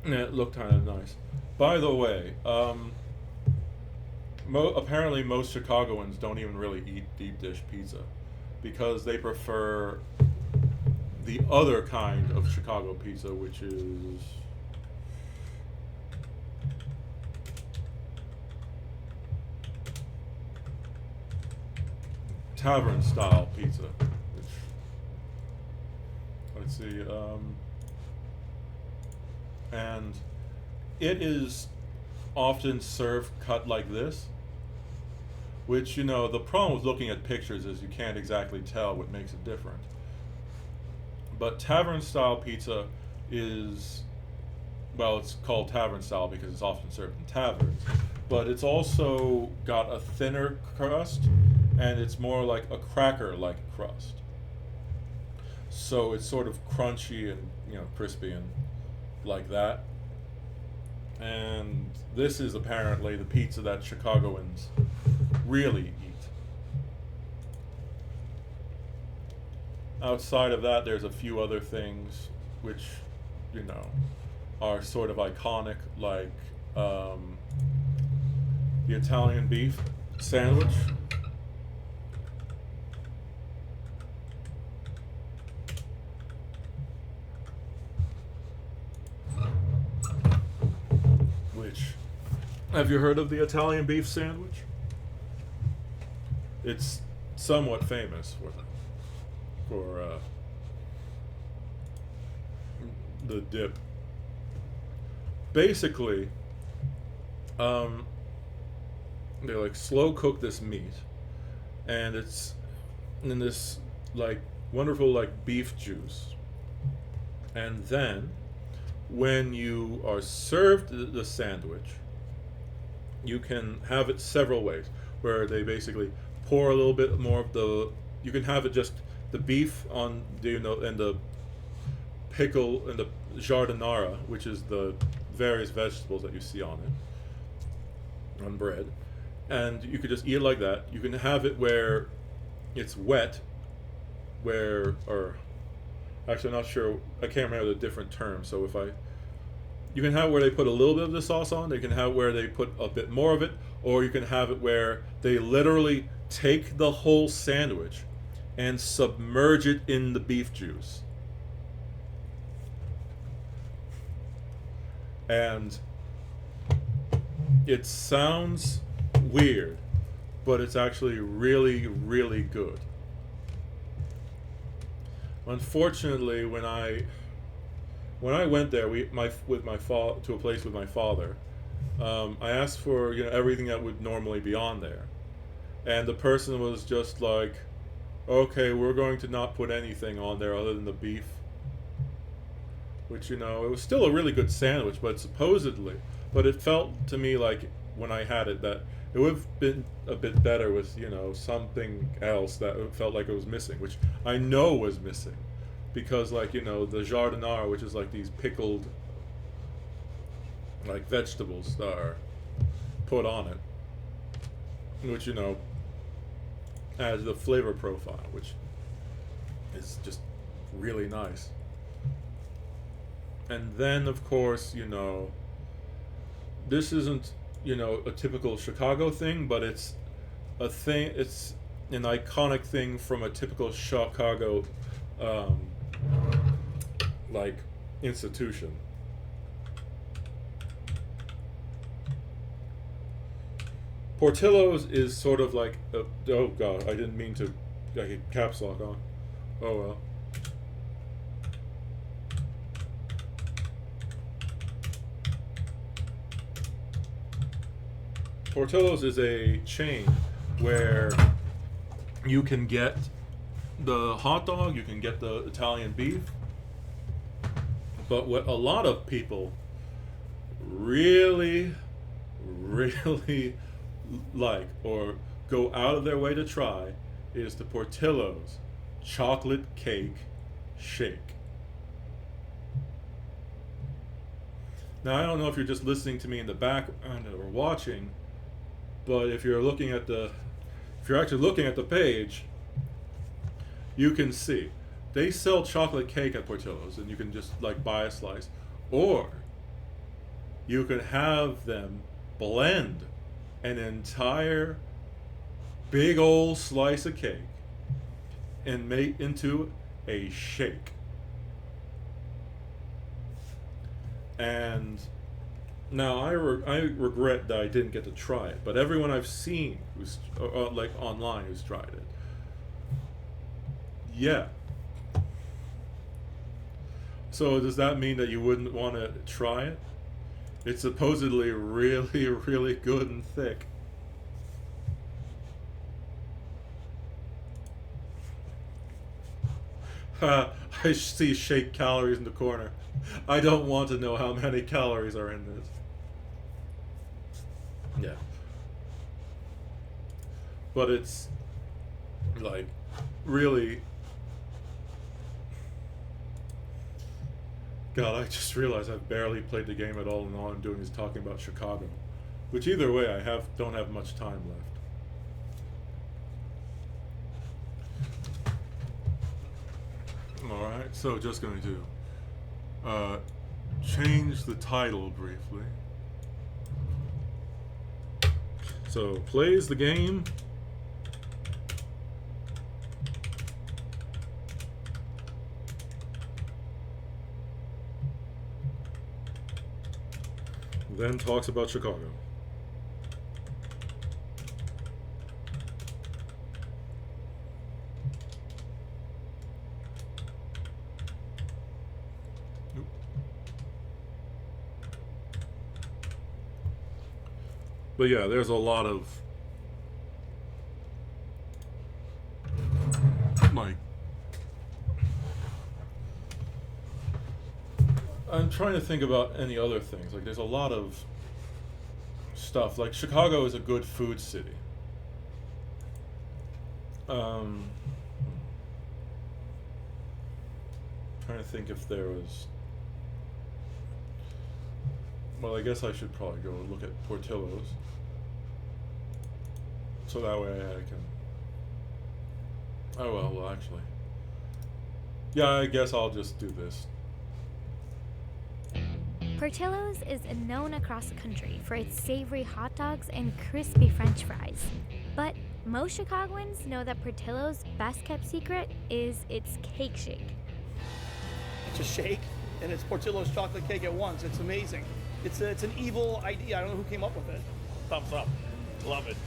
And it looked kind of nice. By the way, apparently most Chicagoans don't even really eat deep dish pizza because they prefer the other kind of Chicago pizza, which is tavern style pizza. Which, let's see, and it is often served cut like this, which, you know, the problem with looking at pictures is you can't exactly tell what makes it different. But tavern style pizza is, well, it's called tavern style because it's often served in taverns, but it's also got a thinner crust and it's more like a cracker like crust. So it's sort of crunchy and, you know, crispy and like that. And this is apparently the pizza that Chicagoans really eat. Outside of that, there's a few other things which, you know, are sort of iconic, like the Italian beef sandwich. Have you heard of the Italian beef sandwich? It's somewhat famous for the dip. Basically, they like slow cook this meat, and it's in this like wonderful like beef juice, and then when you are served the sandwich, you can have it several ways, where they basically pour a little bit more of you can have it just the beef on the, you know, and the pickle and the giardiniera, which is the various vegetables that you see on it, on bread, and you could just eat it like that. You can have it where it's wet, or actually I'm not sure, I can't remember the different terms, so you can have it where they put a little bit of the sauce on, they can have it where they put a bit more of it, or you can have it where they literally take the whole sandwich and submerge it in the beef juice. And it sounds weird, but it's actually really, really good. Unfortunately, when I went there, to a place with my father, I asked for everything that would normally be on there, and the person was just like, "Okay, we're going to not put anything on there other than the beef." Which it was still a really good sandwich, but it felt to me like when I had it that it would have been a bit better with something else that it felt like it was missing, which I know was missing, because the jardinard, which is like these pickled like vegetables that are put on it, which adds the flavor profile, which is just really nice. And then, of course, this isn't, a typical Chicago thing, but it's an iconic thing from a typical Chicago, like, institution. Portillo's is sort of like, oh god, I didn't mean to, I hit caps lock on. Oh well. Portillo's is a chain where you can get the hot dog, you can get the Italian beef, but what a lot of people really, really like or go out of their way to try is the Portillo's chocolate cake shake. Now, I don't know if you're just listening to me in the background or watching, but if you're actually looking at the page, you can see they sell chocolate cake at Portillo's, and you can just like buy a slice, or you can have them blend an entire big old slice of cake and make into a shake. And now I regret that I didn't get to try it, but everyone I've seen who's like online who's tried it, yeah. So does that mean that you wouldn't want to try it? It's supposedly really, really good and thick. I see shake calories in the corner. I don't want to know how many calories are in this. Yeah. But it's like really, God, I just realized I've barely played the game at all, and all I'm doing is talking about Chicago. Which either way, I don't have much time left. Alright, so just going to change the title briefly. So, plays the game. Then talks about Chicago. But yeah, there's a lot of like, I'm trying to think about any other things. Like, there's a lot of stuff. Like, Chicago is a good food city. Trying to think if there was. Well, I guess I should probably go look at Portillo's. So that way I can. Oh, well, actually. Yeah, I guess I'll just do this. Portillo's is known across the country for its savory hot dogs and crispy French fries. But most Chicagoans know that Portillo's best kept secret is its cake shake. It's a shake, and it's Portillo's chocolate cake at once. It's amazing. It's an evil idea. I don't know who came up with it. Thumbs up. Love it.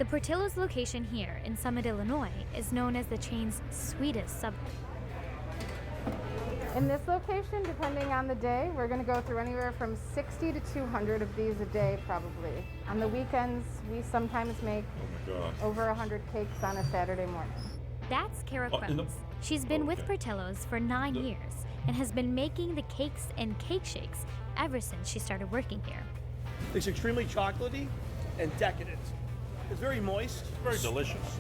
The Portillo's location here in Summit, Illinois is known as the chain's sweetest subway. In this location, depending on the day, we're going to go through anywhere from 60 to 200 of these a day, probably. On the weekends, we sometimes make Oh my God. over 100 cakes on a Saturday morning. That's Kara Oh, in the- Krebs. She's been with Okay. Portillo's for 9 years and has been making the cakes and cake shakes ever since she started working here. It's extremely chocolatey and decadent. It's very moist. Very delicious.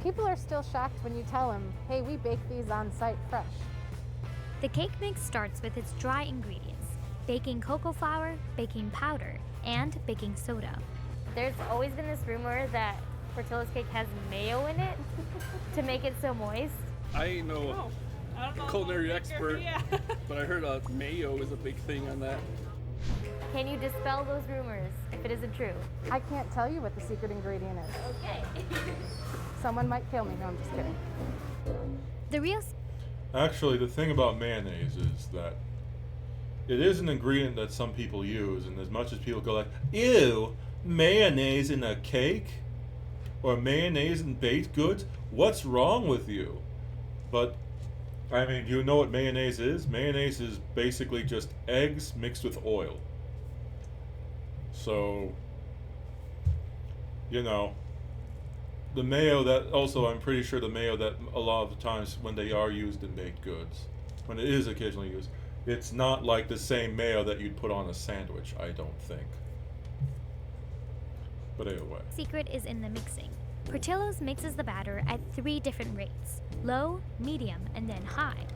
People are still shocked when you tell them, hey, we bake these on site fresh. The cake mix starts with its dry ingredients: baking cocoa flour, baking powder, and baking soda. There's always been this rumor that Portillo's cake has mayo in it to make it so moist. I ain't no culinary expert, but I heard mayo is a big thing on that. Can you dispel those rumors if it isn't true? I can't tell you what the secret ingredient is. Okay. Someone might kill me. No, I'm just kidding. The real Actually, the thing about mayonnaise is that it is an ingredient that some people use, and as much as people go like, ew, mayonnaise in a cake? Or mayonnaise in baked goods? What's wrong with you? But, I mean, you know what mayonnaise is? Mayonnaise is basically just eggs mixed with oil. So, you know, the mayo that, also I'm pretty sure the mayo that a lot of the times when they are used in baked goods, when it is occasionally used, it's not like the same mayo that you'd put on a sandwich, I don't think. But anyway. secret is in the mixing. Portillo's mixes the batter at 3 different rates: low, medium, and then high.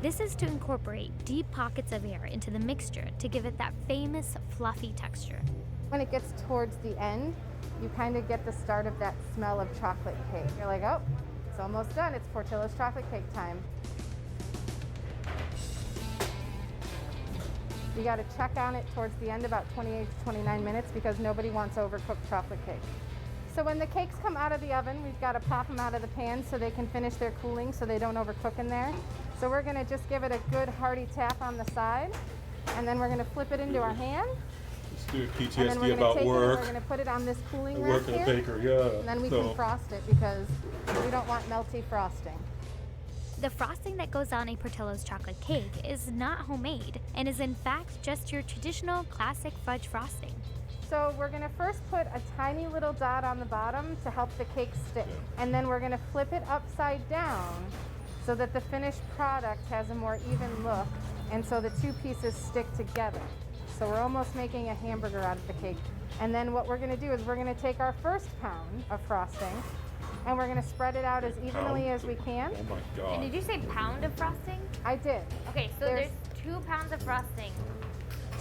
This is to incorporate deep pockets of air into the mixture to give it that famous fluffy texture. When it gets towards the end, you kind of get the start of that smell of chocolate cake. You're like, oh, it's almost done. It's Portillo's chocolate cake time. You got to check on it towards the end, about 28 to 29 minutes, because nobody wants overcooked chocolate cake. So when the cakes come out of the oven, we've got to pop them out of the pan so they can finish their cooling so they don't overcook in there. So we're going to just give it a good hearty tap on the side, and then we're going to flip it into our hand. Let's do And then we're PTSD going to about take it and work. we're going to put it on this cooling I rack work in a here. baker, yeah. And then we so, can frost it because we don't want melty frosting. The frosting that goes on a Portillo's chocolate cake is not homemade and is in fact just your traditional classic fudge frosting. So we're going to first put a tiny little dot on the bottom to help the cake stick. Yeah. And then we're going to flip it upside down so that the finished product has a more even look and so the 2 pieces stick together. So we're almost making a hamburger out of the cake. And then what we're going to do is we're going to take our first pound of frosting and we're going to spread it out as evenly as we can. Oh my And god. did you say pound of frosting? I did. Okay, so There's- there's 2 pounds of frosting.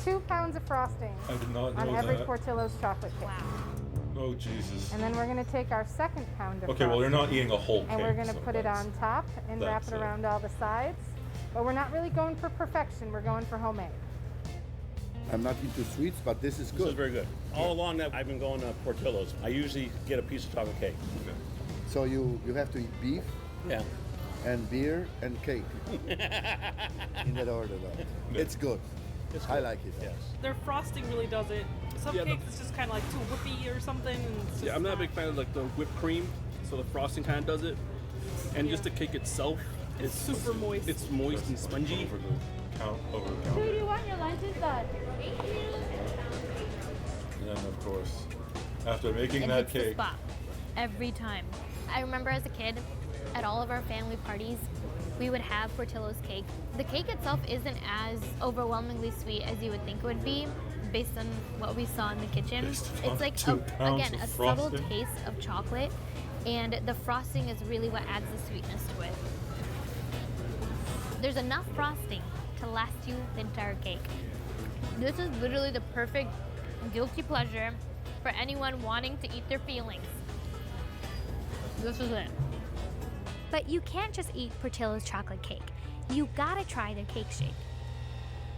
2 pounds of frosting I did not on know every that. Portillo's chocolate cake. Wow. Oh Jesus. And then we're going to take our second pound of Okay, well you're frosting. not eating a whole cake. And we're going to so put it that's- on top and wrap that's it around all the sides. But we're not really going for perfection, we're going for homemade. I'm not into sweets, but this is This good. is very good. All along that I've been going to Portillo's, I usually get a piece of chocolate cake. So you have to eat beef Yeah. and beer and cake in that order, though. It's good. It's I good. like it. Yes. Their frosting really does it. Some Yeah, cakes it's just kind of like too whippy or something. And it's Yeah, just I'm not a big fan of like the whipped cream, so the frosting kind of does it. And just the cake itself, It's super moist. It's moist and spongy. Over the over the counter. you want your lunches done? And then of course, after making It that hits the cake, spot every time. I remember as a kid, at all of our family parties, we would have Portillo's cake. The cake itself isn't as overwhelmingly sweet as you would think it would be based on what we saw in the kitchen. Based on It's like, 2 pounds again, of a subtle frosting. taste of chocolate, and the frosting is really what adds the sweetness to it. There's enough frosting to last you the entire cake. This is literally the perfect guilty pleasure for anyone wanting to eat their feelings. This is it. But you can't just eat Portillo's chocolate cake. You gotta try their cake shake.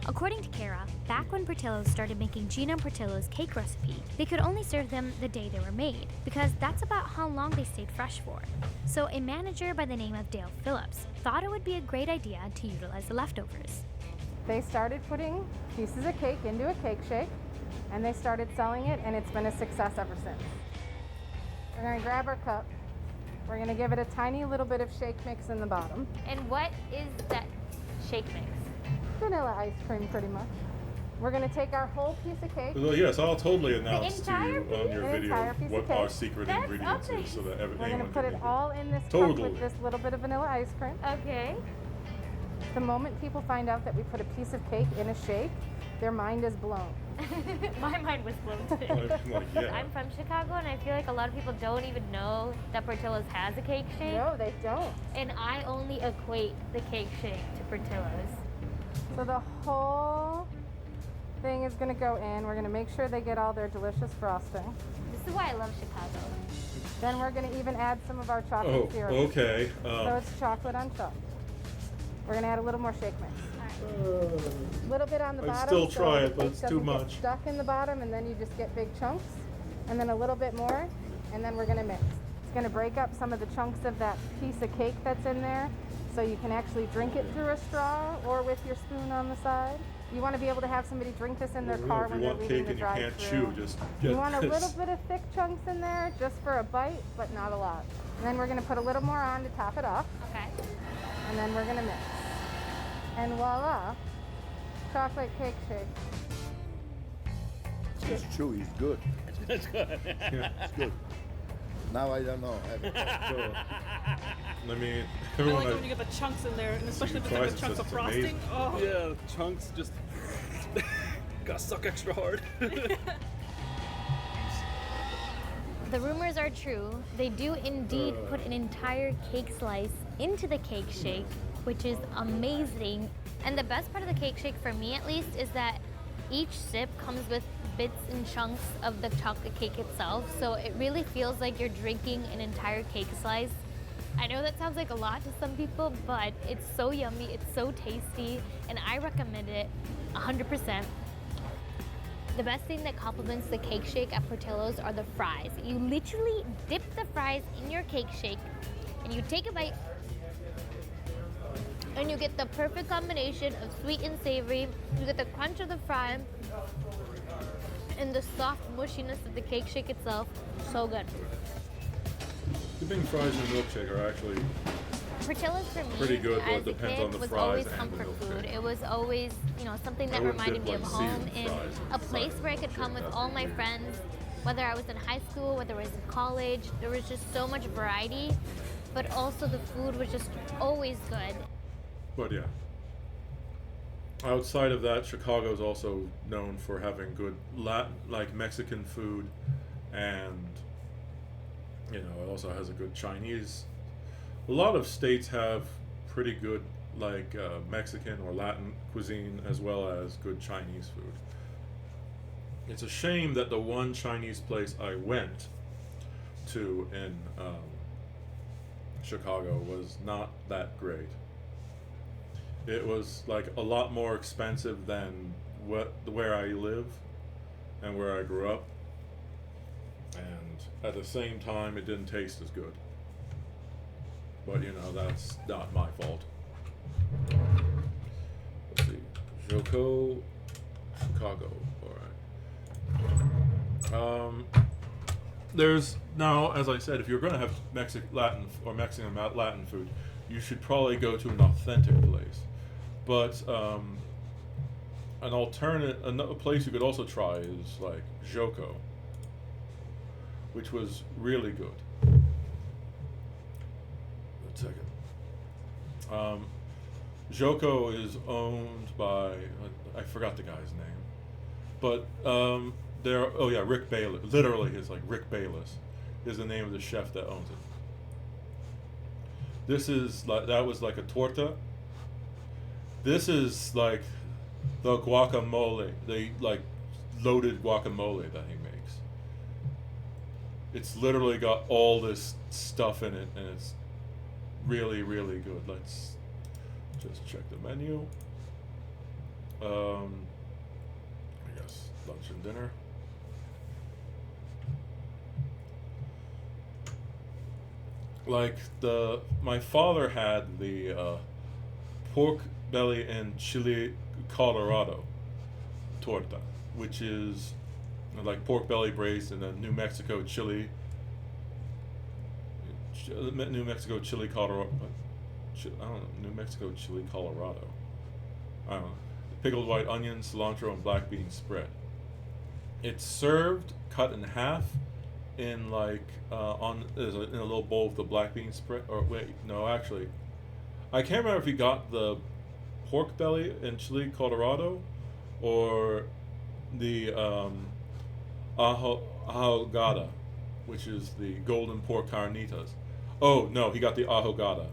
According to Kara, back when Portillo's started making Gina Portillo's cake recipe, they could only serve them the day they were made, because that's about how long they stayed fresh for. So a manager by the name of Dale Phillips thought it would be a great idea to utilize the leftovers. They started putting pieces of cake into a cake shake and they started selling it and it's been a success ever since. We're gonna grab our cup. We're gonna give it a tiny little bit of shake mix in the bottom. And what is that shake mix? Vanilla ice cream, pretty much. We're gonna take our whole piece of cake. Well, yes, I'll totally announce to entire you on your The video entire piece what of cake. our secret That's ingredients is, so that We're gonna anyone put can it make all in this cup Totally. with this little bit of vanilla ice cream. Okay. The moment people find out that we put a piece of cake in a shake, their mind is blown. My mind was blown too. Like, yeah. I'm from Chicago, and I feel like a lot of people don't even know that Portillo's has a cake shake. No, they don't. And I only equate the cake shake to Portillo's. So the whole thing is gonna go in. We're gonna make sure they get all their delicious frosting. This is why I love Chicago. Then we're gonna even add some of our chocolate Oh, syrup. okay. So it's chocolate on top. We're gonna add a little more shake mix. A little bit on the I'd bottom. still so try the it, but cake it's too doesn't get much. Stuck in the bottom, and then you just get big chunks, and then a little bit more, and then we're gonna mix. It's gonna break up some of the chunks of that piece of cake that's in there, so you can actually drink it through a straw or with your spoon on the side. You want to be able to have somebody drink this in their car If when you they're want leaving cake the and you can't drive-through. chew, just get You want a this. little bit of thick chunks in there just for a bite, but not a lot. And then we're gonna put a little more on to top it off, Okay. and then we're gonna mix. And voila, chocolate cake shake. It's chewy. It's good. That's good. It's good. Now I don't know. So, I mean, I everyone, like it when you get the chunks in there, and especially if it's like tries the it, chunks says of it's frosting. amazing. Oh. Yeah, chunks just gotta suck extra hard. The rumors are true. They do indeed put an entire cake slice into the cake shake, which is amazing. And the best part of the cake shake, for me at least, is that each sip comes with bits and chunks of the chocolate cake itself. So it really feels like you're drinking an entire cake slice. I know that sounds like a lot to some people, but it's so yummy, it's so tasty, and I recommend it 100%. The best thing that complements the cake shake at Portillo's are the fries. You literally dip the fries in your cake shake, and you take a bite, and you get the perfect combination of sweet and savory. You get the crunch of the fry, and the soft mushiness of the cake shake itself. So good. dipping fries in a milkshake are actually Portillo's for me, pretty good, but it as a depends kid, on the was fries always and the comfort food. milkshake. It was always, something I that wouldn't reminded dip, me of like, home seasoned and fries in a place where I could milkshake. come with That'd all be my weird. friends, whether I was in high school, whether I was in college. There was just so much variety, but also the food was just always good. But yeah. Outside of that, Chicago is also known for having good like Mexican food, and it also has a good Chinese. A lot of states have pretty good like Mexican or Latin cuisine as well as good Chinese food. It's a shame that the one Chinese place I went to in Chicago was not that great. It was like a lot more expensive than where I live and where I grew up, and at the same time it didn't taste as good. But that's not my fault. Let's see, Joko, Chicago. All right. There's now, as I said, if you're going to have Mexican Latin food, you should probably go to an authentic place. But another place you could also try is like Joko, which was really good. One second. Joko is owned by I forgot the guy's name, but Rick Bayless. Literally, it's like Rick Bayless is the name of the chef that owns it. This is that was like a torta. This is like the guacamole, the like loaded guacamole that he makes. It's literally got all this stuff in it, and it's really, really good. Let's just check the menu. I guess lunch and dinner. Like my father had the pork belly and chili Colorado torta, which is like pork belly braised in a New Mexico chili New Mexico chili Colorado. I don't know, New Mexico chili Colorado. I don't know. Pickled white onions, cilantro, and black bean spread. It's served cut in half in like in a little bowl with the black bean spread. Or wait, no, actually, I can't remember if you got the pork belly in chili Colorado or the ahogada, which is the golden pork carnitas. Oh no, he got the ahogada,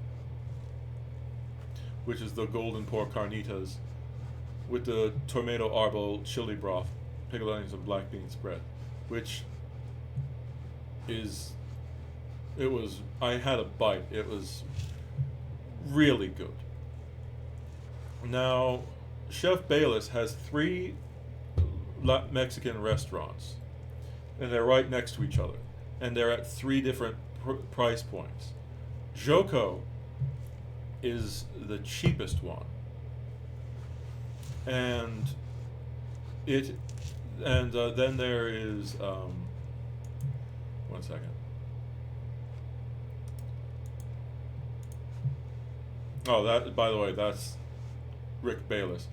which is the golden pork carnitas with the tomato arbol chili broth, pickled onions, and black bean spread, which is, I had a bite. It was really good. Now, Chef Bayless has 3 Mexican restaurants, and they're right next to each other, and they're at 3 different price points. Joko is the cheapest one, and then there is one second. Oh, that, by the way, that's Rick Bayless.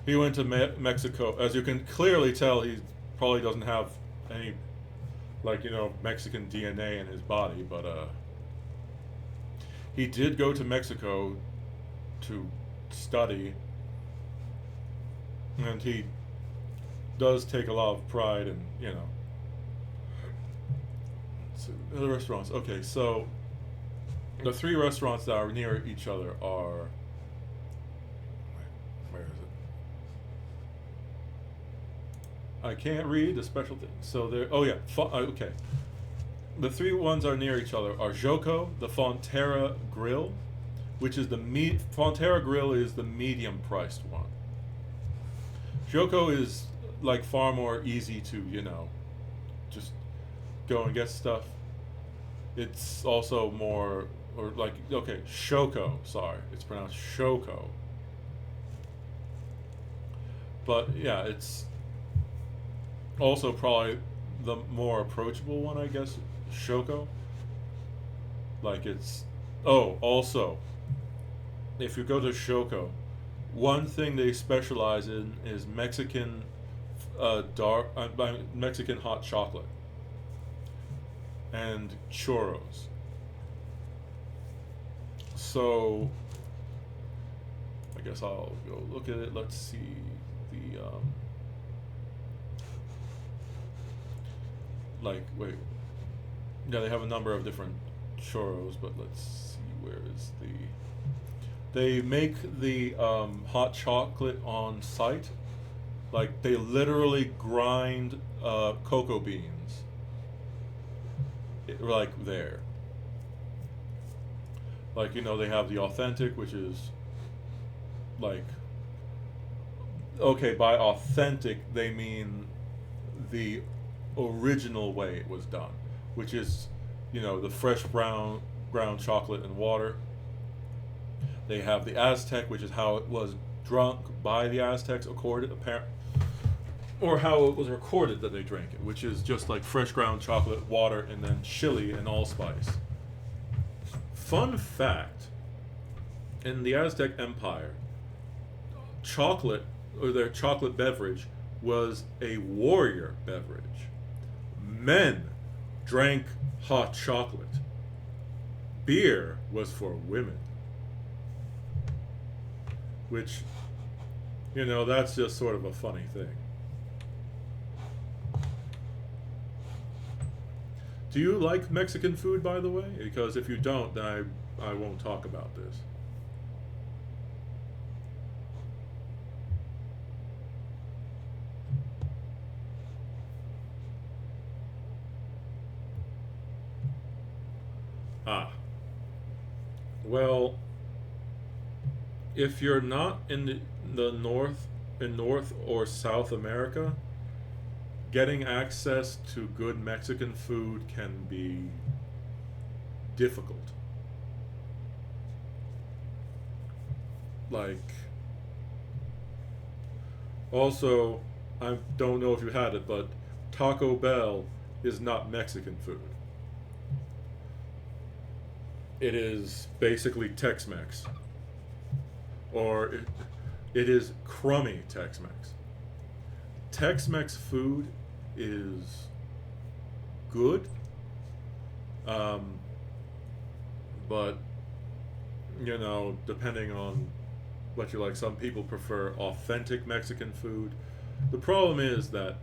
He went to Mexico. As you can clearly tell, he probably doesn't have any, like, Mexican DNA in his body, but he did go to Mexico to study, and he does take a lot of pride in, so the restaurants. Okay, so the 3 restaurants that are near each other are, where is it? I can't read the special thing. So there, oh yeah, okay. The 3 ones are near each other are Joko, the Frontera Grill, which is Frontera Grill is the medium priced one. Joko is like far more easy to, just go and get stuff. It's also more, or like, okay, Shoko, sorry, it's pronounced Shoko. But yeah, it's also probably the more approachable one, I guess, Shoko. Like it's, also, if you go to Shoko, one thing they specialize in is Mexican Mexican hot chocolate and churros. So I guess I'll go look at it. Let's see the wait. Yeah, they have a number of different churros, but let's see, where is the... They make the hot chocolate on site. Like, they literally grind cocoa beans. Like, there. Like, they have the authentic, which is, like... Okay, by authentic, they mean the original way it was done, which is, the fresh ground chocolate and water. They have the Aztec, which is how it was drunk by the Aztecs, or how it was recorded that they drank it, which is just like fresh ground chocolate, water, and then chili and allspice. Fun fact, in the Aztec Empire, chocolate, or their chocolate beverage, was a warrior beverage. Men drank hot chocolate. Beer was for women. Which, that's just sort of a funny thing. Do you like Mexican food, by the way? Because if you don't, then I won't talk about this. Well, if you're not in the North or South America, getting access to good Mexican food can be difficult. Like, also, I don't know if you had it, but Taco Bell is not Mexican food. it is basically Tex-Mex, or it is crummy Tex-Mex. Tex-Mex food is good, but you know, depending on what you like, some people prefer authentic Mexican food. The problem is that,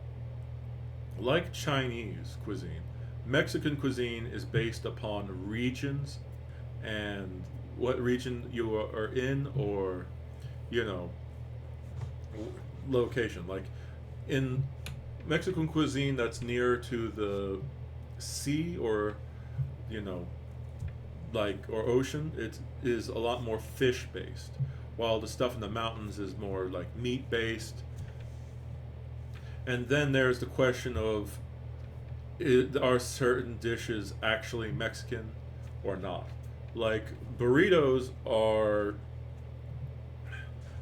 like Chinese cuisine, Mexican cuisine is based upon regions and what region you are in, or you know, location. Like in Mexican cuisine that's near to the sea, or you know, like, or ocean, it is a lot more fish based, while the stuff in the mountains is more like meat based. And then there's the question of, are certain dishes actually Mexican or not? Like burritos are,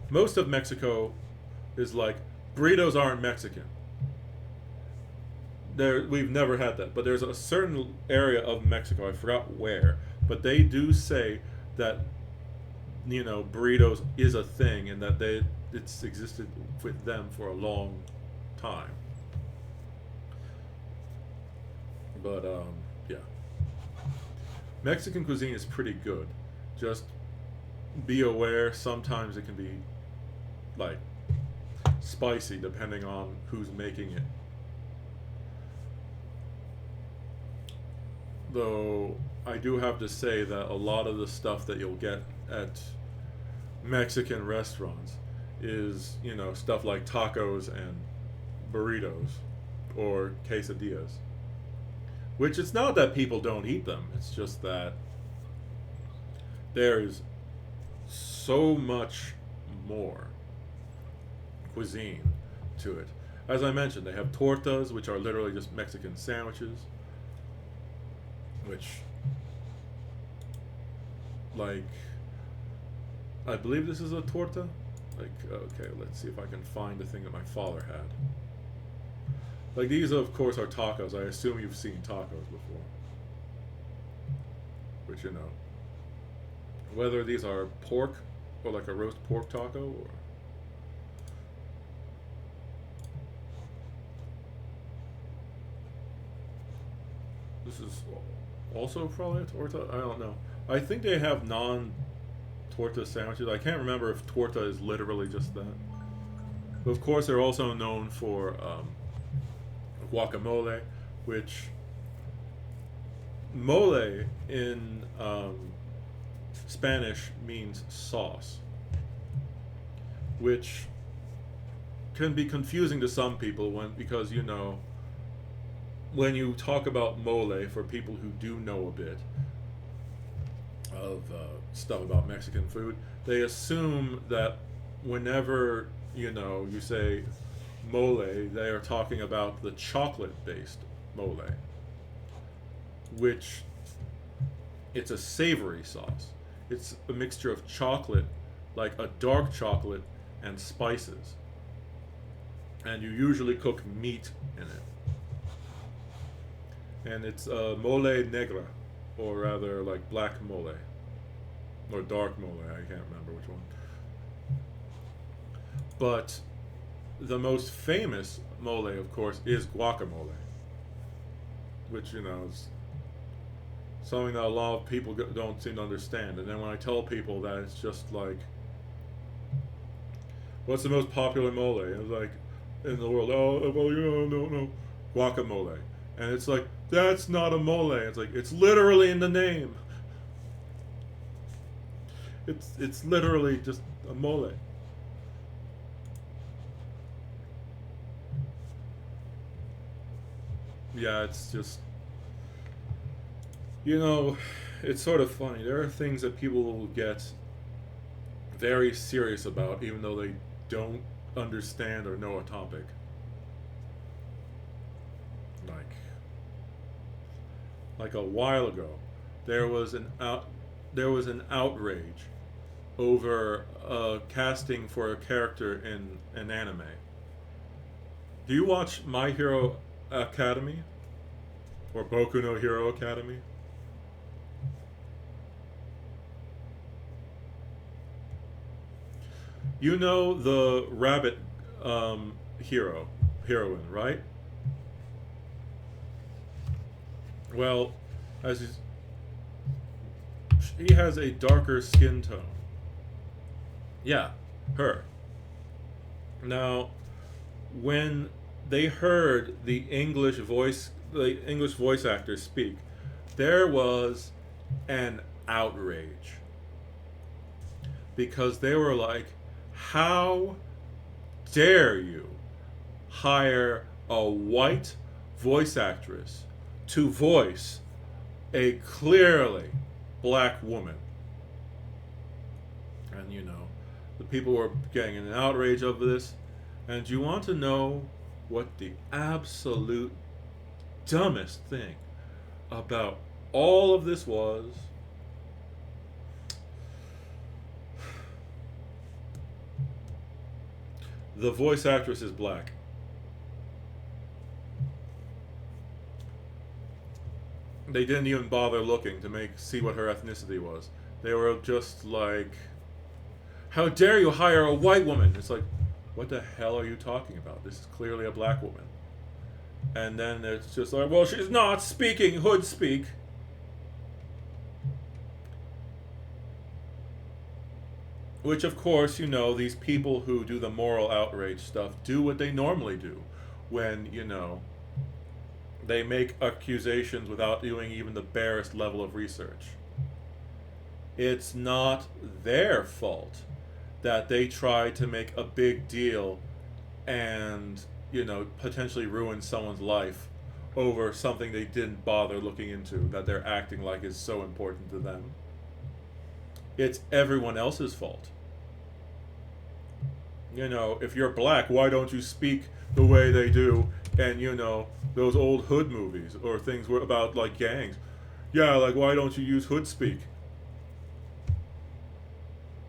most of Mexico is like, burritos aren't Mexican. We've never had that, but there's a certain area of Mexico, I forgot where, but they do say that, you know, burritos is a thing, and that it's existed with them for a long time. But yeah, Mexican cuisine is pretty good. Just be aware, sometimes it can be like spicy depending on who's making it. Though I do have to say that a lot of the stuff that you'll get at Mexican restaurants is, you know, stuff like tacos and burritos or quesadillas. Which, it's not that people don't eat them, it's just that there's so much more cuisine to it. As I mentioned, they have tortas, which are literally just Mexican sandwiches. Which, like, I believe this is a torta. Like, okay, let's see if I can find the thing that my father had. Like, these, of course, are tacos. I assume you've seen tacos before. Which, you know, whether these are pork, or like a roast pork taco, or... This is also probably a torta? I don't know. I think they have non-torta sandwiches. I can't remember if torta is literally just that. But of course, they're also known for guacamole, which mole in Spanish means sauce, which can be confusing to some people because, you know, when you talk about mole, for people who do know a bit of stuff about Mexican food, they assume that whenever, you know, you say mole, they are talking about the chocolate-based mole, which it's a savory sauce. It's a mixture of chocolate, like a dark chocolate, and spices. And you usually cook meat in it. And it's mole negra, or rather like black mole, or dark mole, I can't remember which one. But the most famous mole, of course, is guacamole, which, you know, is something that a lot of people don't seem to understand. And then when I tell people that, it's just like, what's the most popular mole? And it's like, in the world, oh, well, you know, no, guacamole. And it's like, that's not a mole. It's like, it's literally in the name. It's literally just a mole. Yeah, it's just, you know, it's sort of funny. There are things that people will get very serious about, even though they don't understand or know a topic. Like a while ago, there was an outrage over casting for a character in an anime. Do you watch My Hero Academy or Boku no Hero Academy? You know the rabbit heroine, right? Well, as she has a darker skin tone. Yeah, her. Now, when they heard the English voice actor speak, there was an outrage because they were like, "How dare you hire a white voice actress to voice a clearly black woman?" And the people were getting an outrage over this. And you want to know what the absolute dumbest thing about all of this was? The voice actress is black. They didn't even bother looking to see what her ethnicity was. They were just like, "How dare you hire a white woman?" It's like, what the hell are you talking about? This is clearly a black woman. And then it's just like, well, she's not speaking hood speak. Which, of course, these people who do the moral outrage stuff do what they normally do when, they make accusations without doing even the barest level of research. It's not their fault that they try to make a big deal and, potentially ruin someone's life over something they didn't bother looking into, that they're acting like is so important to them. It's everyone else's fault. If you're black, why don't you speak the way they do? And, those old hood movies or things were about, like, gangs. Yeah, like, why don't you use hood speak?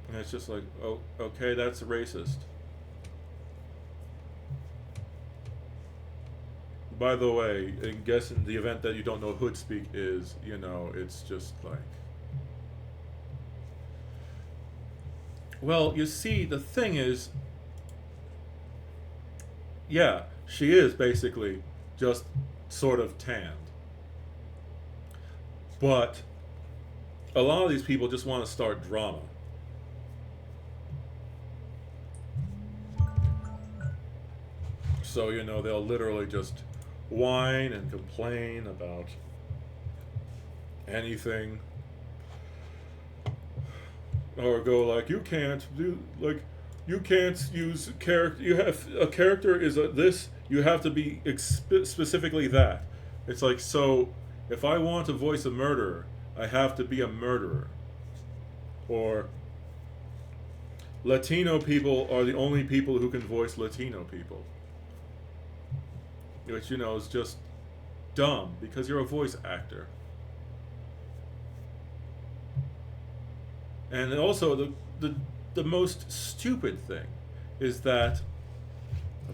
And it's just like, oh, okay, that's racist. By the way, I guess in the event that you don't know hood speak is, it's just like... Well, you see, the thing is... Yeah, she is basically just sort of tanned. But a lot of these people just want to start drama. So, they'll literally just whine and complain about anything. Or go like, you can't use character, a character is this, you have to be specifically that. It's like, so, if I want to voice a murderer, I have to be a murderer. Or, Latino people are the only people who can voice Latino people. Which, is just dumb, because you're a voice actor. And also, the most stupid thing is that,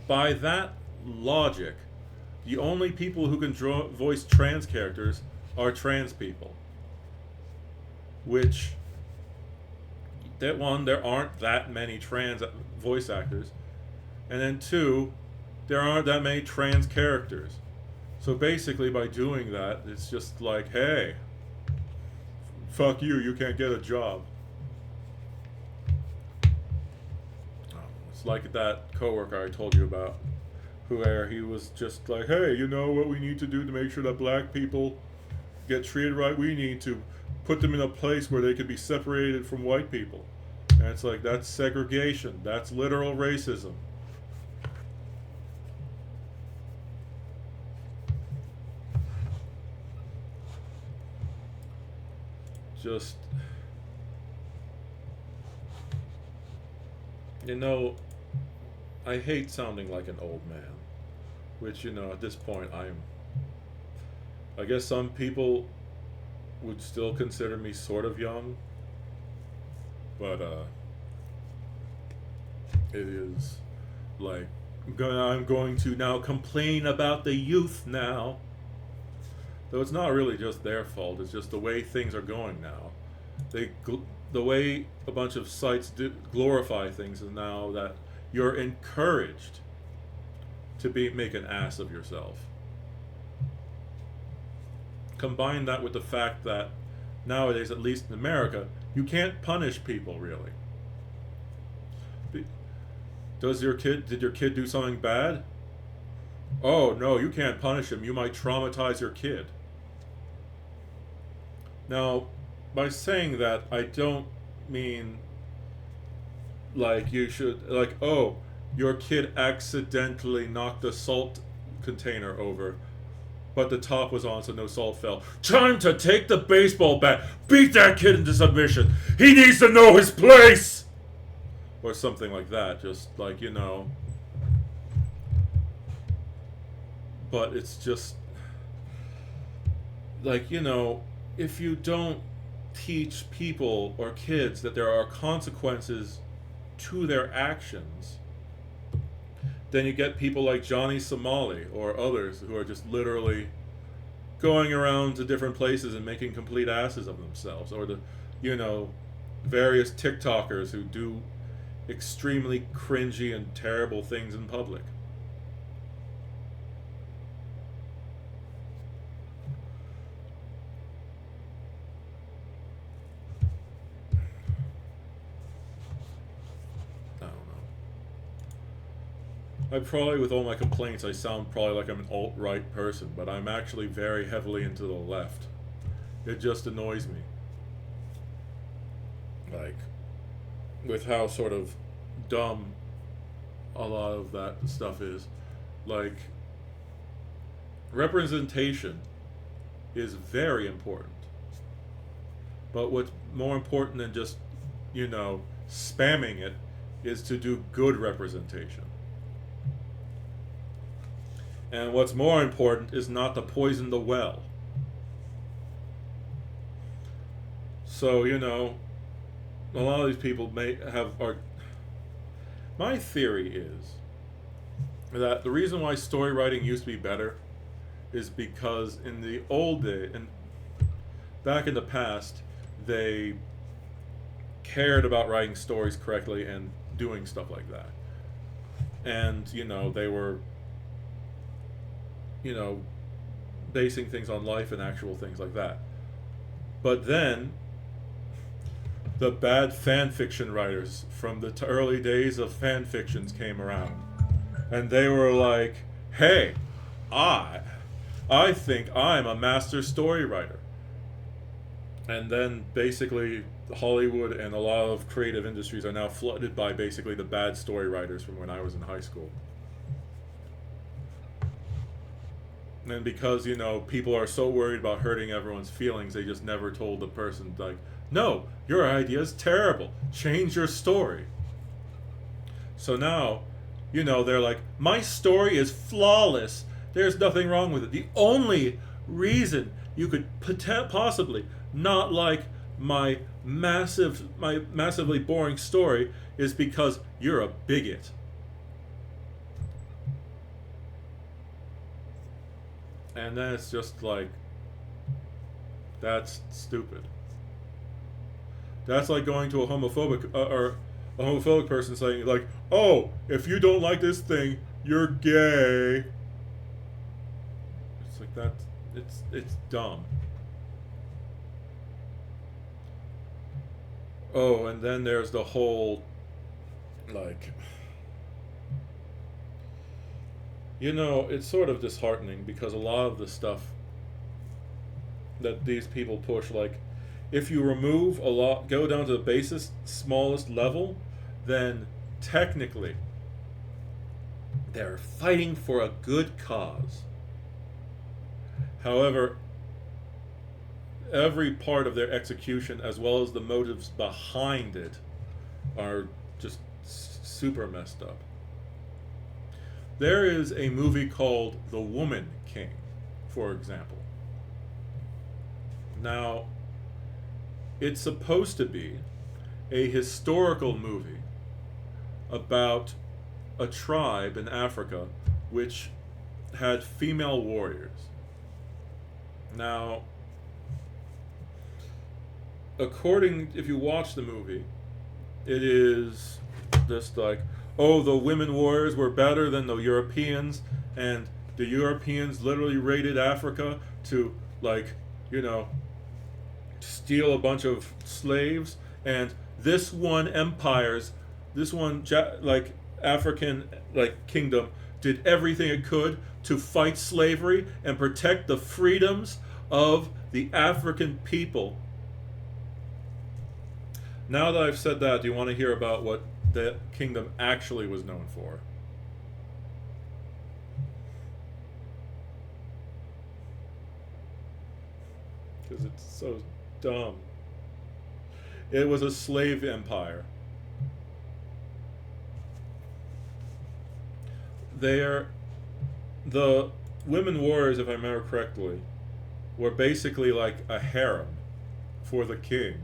by that logic, the only people who can voice trans characters are trans people. Which, that one, there aren't that many trans voice actors. And then two, there aren't that many trans characters. So basically, by doing that, it's just like, hey, fuck you, you can't get a job. It's like that coworker I told you about, where he was just like, hey, you know what we need to do to make sure that black people get treated right? We need to put them in a place where they can be separated from white people. And it's like, that's segregation. That's literal racism. Just, I hate sounding like an old man, which, at this point I guess some people would still consider me sort of young, but it is like, I'm going to now complain about the youth now. Though it's not really just their fault, it's just the way things are going now. the way a bunch of sites glorify things is now that you're encouraged to make an ass of yourself. Combine that with the fact that nowadays, at least in America, you can't punish people really. Did your kid do something bad? Oh no, you can't punish him. You might traumatize your kid. Now, by saying that, I don't mean like you should, like, oh, your kid accidentally knocked a salt container over, but the top was on so no salt fell. Time to take the baseball bat, beat that kid into submission. He needs to know his place! Or something like that, just like, you know. But it's just, like, you know, if you don't teach people or kids that there are consequences to their actions, then you get people like Johnny Somali or others who are just literally going around to different places and making complete asses of themselves, or the, you know, various TikTokers who do extremely cringy and terrible things in public. I probably, with all my complaints, I sound probably like I'm an alt-right person, but I'm actually very heavily into the left. It just annoys me. Like, with how sort of dumb a lot of that stuff is. Like, representation is very important. But what's more important than just, you know, spamming it is to do good representation. And what's more important is not to poison the well. So, you know, a lot of these people my theory is that the reason why story writing used to be better is because in the old day, and back in the past, they cared about writing stories correctly and doing stuff like that. And, you know, they were, you know, basing things on life and actual things like that. But then the bad fan fiction writers from the early days of fan fictions came around, and they were like, hey, I think I'm a master story writer. And then basically Hollywood and a lot of creative industries are now flooded by basically the bad story writers from when I was in high school. And because, you know, people are so worried about hurting everyone's feelings, they just never told the person, like, no, your idea is terrible. Change your story. So now, you know, they're like, my story is flawless. There's nothing wrong with it. The only reason you could possibly not like my massively boring story is because you're a bigot. And then it's just like, that's stupid. That's like going to a homophobic person saying like, oh, if you don't like this thing, you're gay. It's like that. It's dumb. Oh, and then there's the whole, like, you know, it's sort of disheartening because a lot of the stuff that these people push, like, if you remove a lot, go down to the basest, smallest level, then technically they're fighting for a good cause. However, every part of their execution, as well as the motives behind it, are just super messed up. There is a movie called The Woman King, for example. Now, it's supposed to be a historical movie about a tribe in Africa which had female warriors. Now, according, if you watch the movie, it is just like, oh, the women warriors were better than the Europeans, and the Europeans literally raided Africa to, like, you know, steal a bunch of slaves, and this one like African like kingdom did everything it could to fight slavery and protect the freedoms of the African people. Now that I've said that, do you want to hear about what the kingdom actually was known for? Because it's so dumb. It was a slave empire. The women warriors, if I remember correctly, were basically like a harem for the king.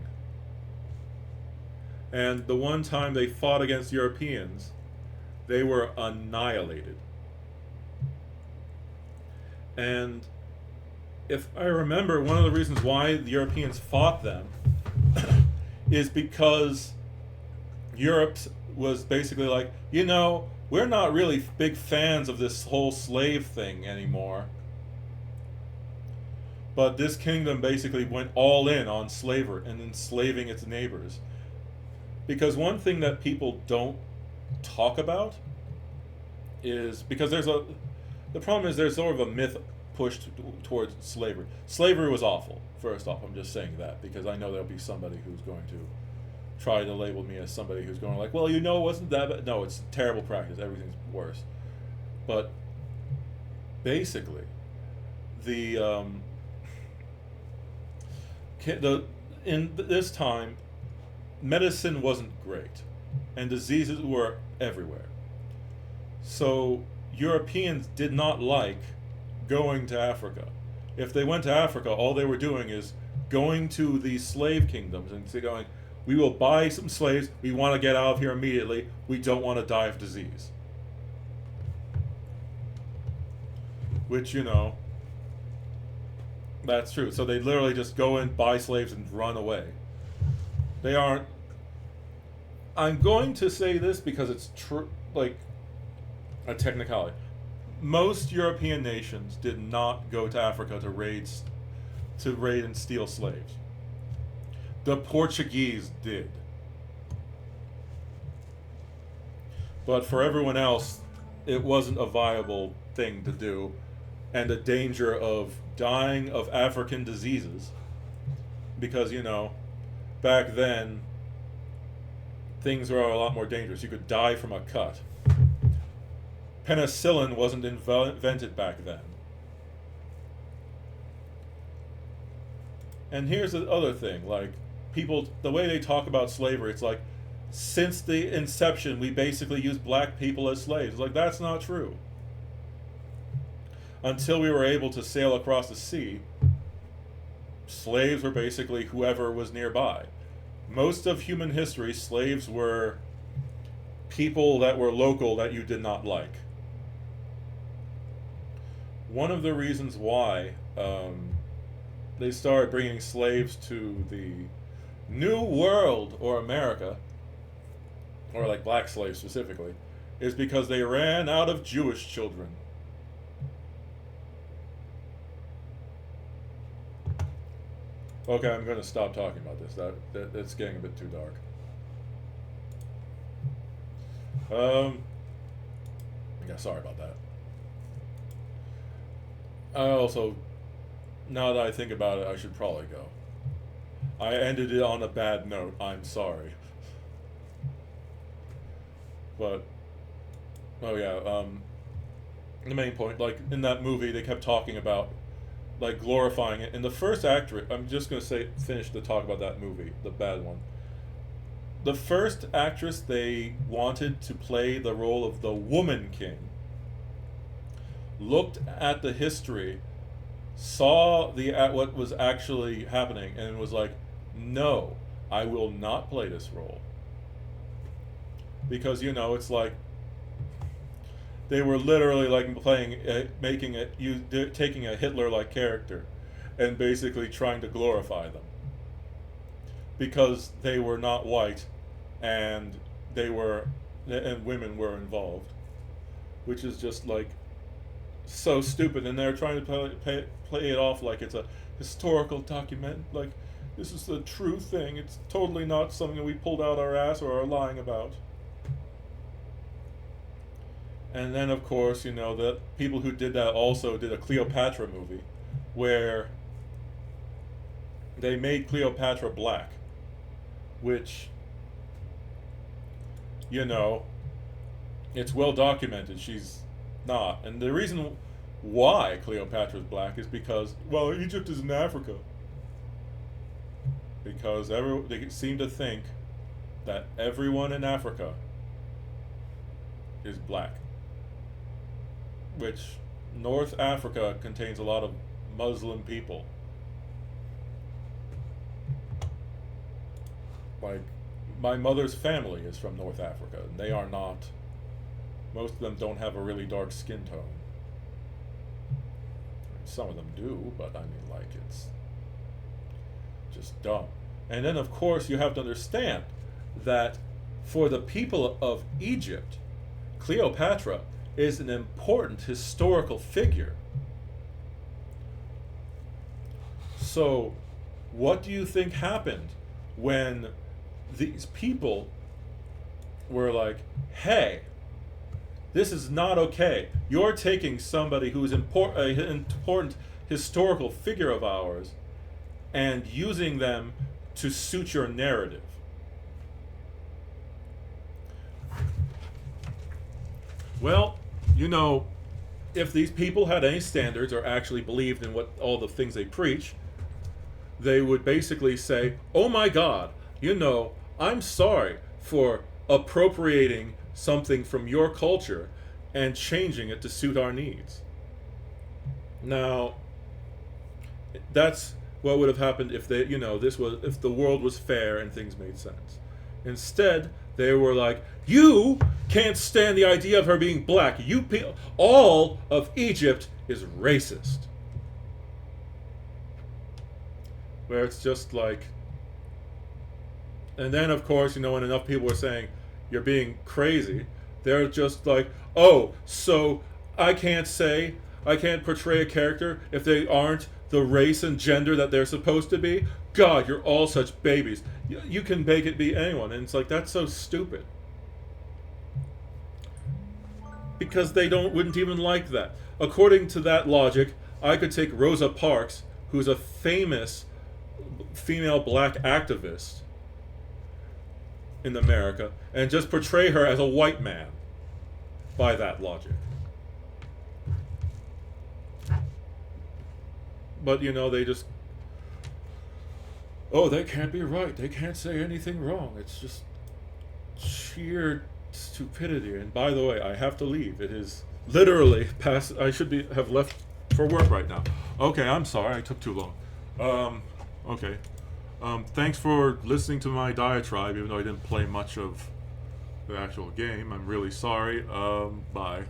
And the one time they fought against Europeans, they were annihilated. And if I remember, one of the reasons why the Europeans fought them is because Europe was basically like, you know, we're not really big fans of this whole slave thing anymore. But this kingdom basically went all in on slavery and enslaving its neighbors. Because one thing that people don't talk about is, because the problem is there's sort of a myth pushed towards slavery. Slavery was awful, first off. I'm just saying that because I know there'll be somebody who's going to try to label me as somebody who's going like, well, you know, it wasn't that bad. No, it's terrible practice. Everything's worse. But basically, in this time, medicine wasn't great, and diseases were everywhere. So Europeans did not like going to Africa. If they went to Africa, all they were doing is going to these slave kingdoms and going, we will buy some slaves, we want to get out of here immediately, we don't want to die of disease. Which, you know, that's true. So they literally just go and buy slaves and run away. They aren't... I'm going to say this because it's true, like a technicality. Most European nations did not go to Africa to raid and steal slaves. The Portuguese did. But for everyone else, it wasn't a viable thing to do, and a danger of dying of African diseases. Because, you know, back then, things were a lot more dangerous. You could die from a cut. Penicillin wasn't invented back then. And here's the other thing, like, people, the way they talk about slavery, it's like, since the inception, we basically used black people as slaves. Like, that's not true. Until we were able to sail across the sea, slaves were basically whoever was nearby. Most of human history, slaves were people that were local that you did not like. One of the reasons why they started bringing slaves to the New World, or America, or like black slaves specifically, is because they ran out of Jewish children. Okay, I'm going to stop talking about this. That's getting a bit too dark. Yeah, sorry about that. I also, now that I think about it, I should probably go. I ended it on a bad note. I'm sorry. But, oh yeah, the main point, like, in that movie, they kept talking about, like, glorifying it. And the first actress, I'm just going to finish the talk about that movie, the bad one. The first actress they wanted to play the role of the Woman King looked at the history, saw what was actually happening, and was like, no, I will not play this role. Because, you know, it's like, they were literally like taking a Hitler-like character and basically trying to glorify them. because they were not white, and and women were involved, which is just like so stupid. And they're trying to play it off like it's a historical document, like this is the true thing. It's totally not something that we pulled out our ass or are lying about. And then, of course, the people who did that also did a Cleopatra movie where they made Cleopatra black, which, it's well documented she's not. And the reason why Cleopatra's black is because, well, Egypt is in Africa. Because they seem to think that everyone in Africa is black. Which, North Africa contains a lot of Muslim people. Like, my mother's family is from North Africa, and they are not, most of them don't have a really dark skin tone. Some of them do, but I mean, like, it's just dumb. And then, of course, you have to understand that for the people of Egypt, Cleopatra is an important historical figure. So, what do you think happened when these people were like, hey, this is not okay. You're taking somebody who's an important historical figure of ours and using them to suit your narrative. Well, if these people had any standards or actually believed in what all the things they preach, they would basically say, oh my God, I'm sorry for appropriating something from your culture and changing it to suit our needs. Now, that's what would have happened if if the world was fair and things made sense. Instead, they were like, you can't stand the idea of her being black. All of Egypt is racist. Where it's just like, and then of course, when enough people were saying, you're being crazy, they're just like, oh, so I can't portray a character if they aren't the race and gender that they're supposed to be? God, you're all such babies. You can make it be anyone. And it's like, that's so stupid. Because they wouldn't even like that. According to that logic, I could take Rosa Parks, who's a famous female black activist in America, and just portray her as a white man by that logic. But, they just, they can't be right. They can't say anything wrong. It's just sheer stupidity. And by the way, I have to leave. It is literally past, I should have left for work right now. Okay, I'm sorry. I took too long. Okay. Thanks for listening to my diatribe, even though I didn't play much of the actual game. I'm really sorry. Bye.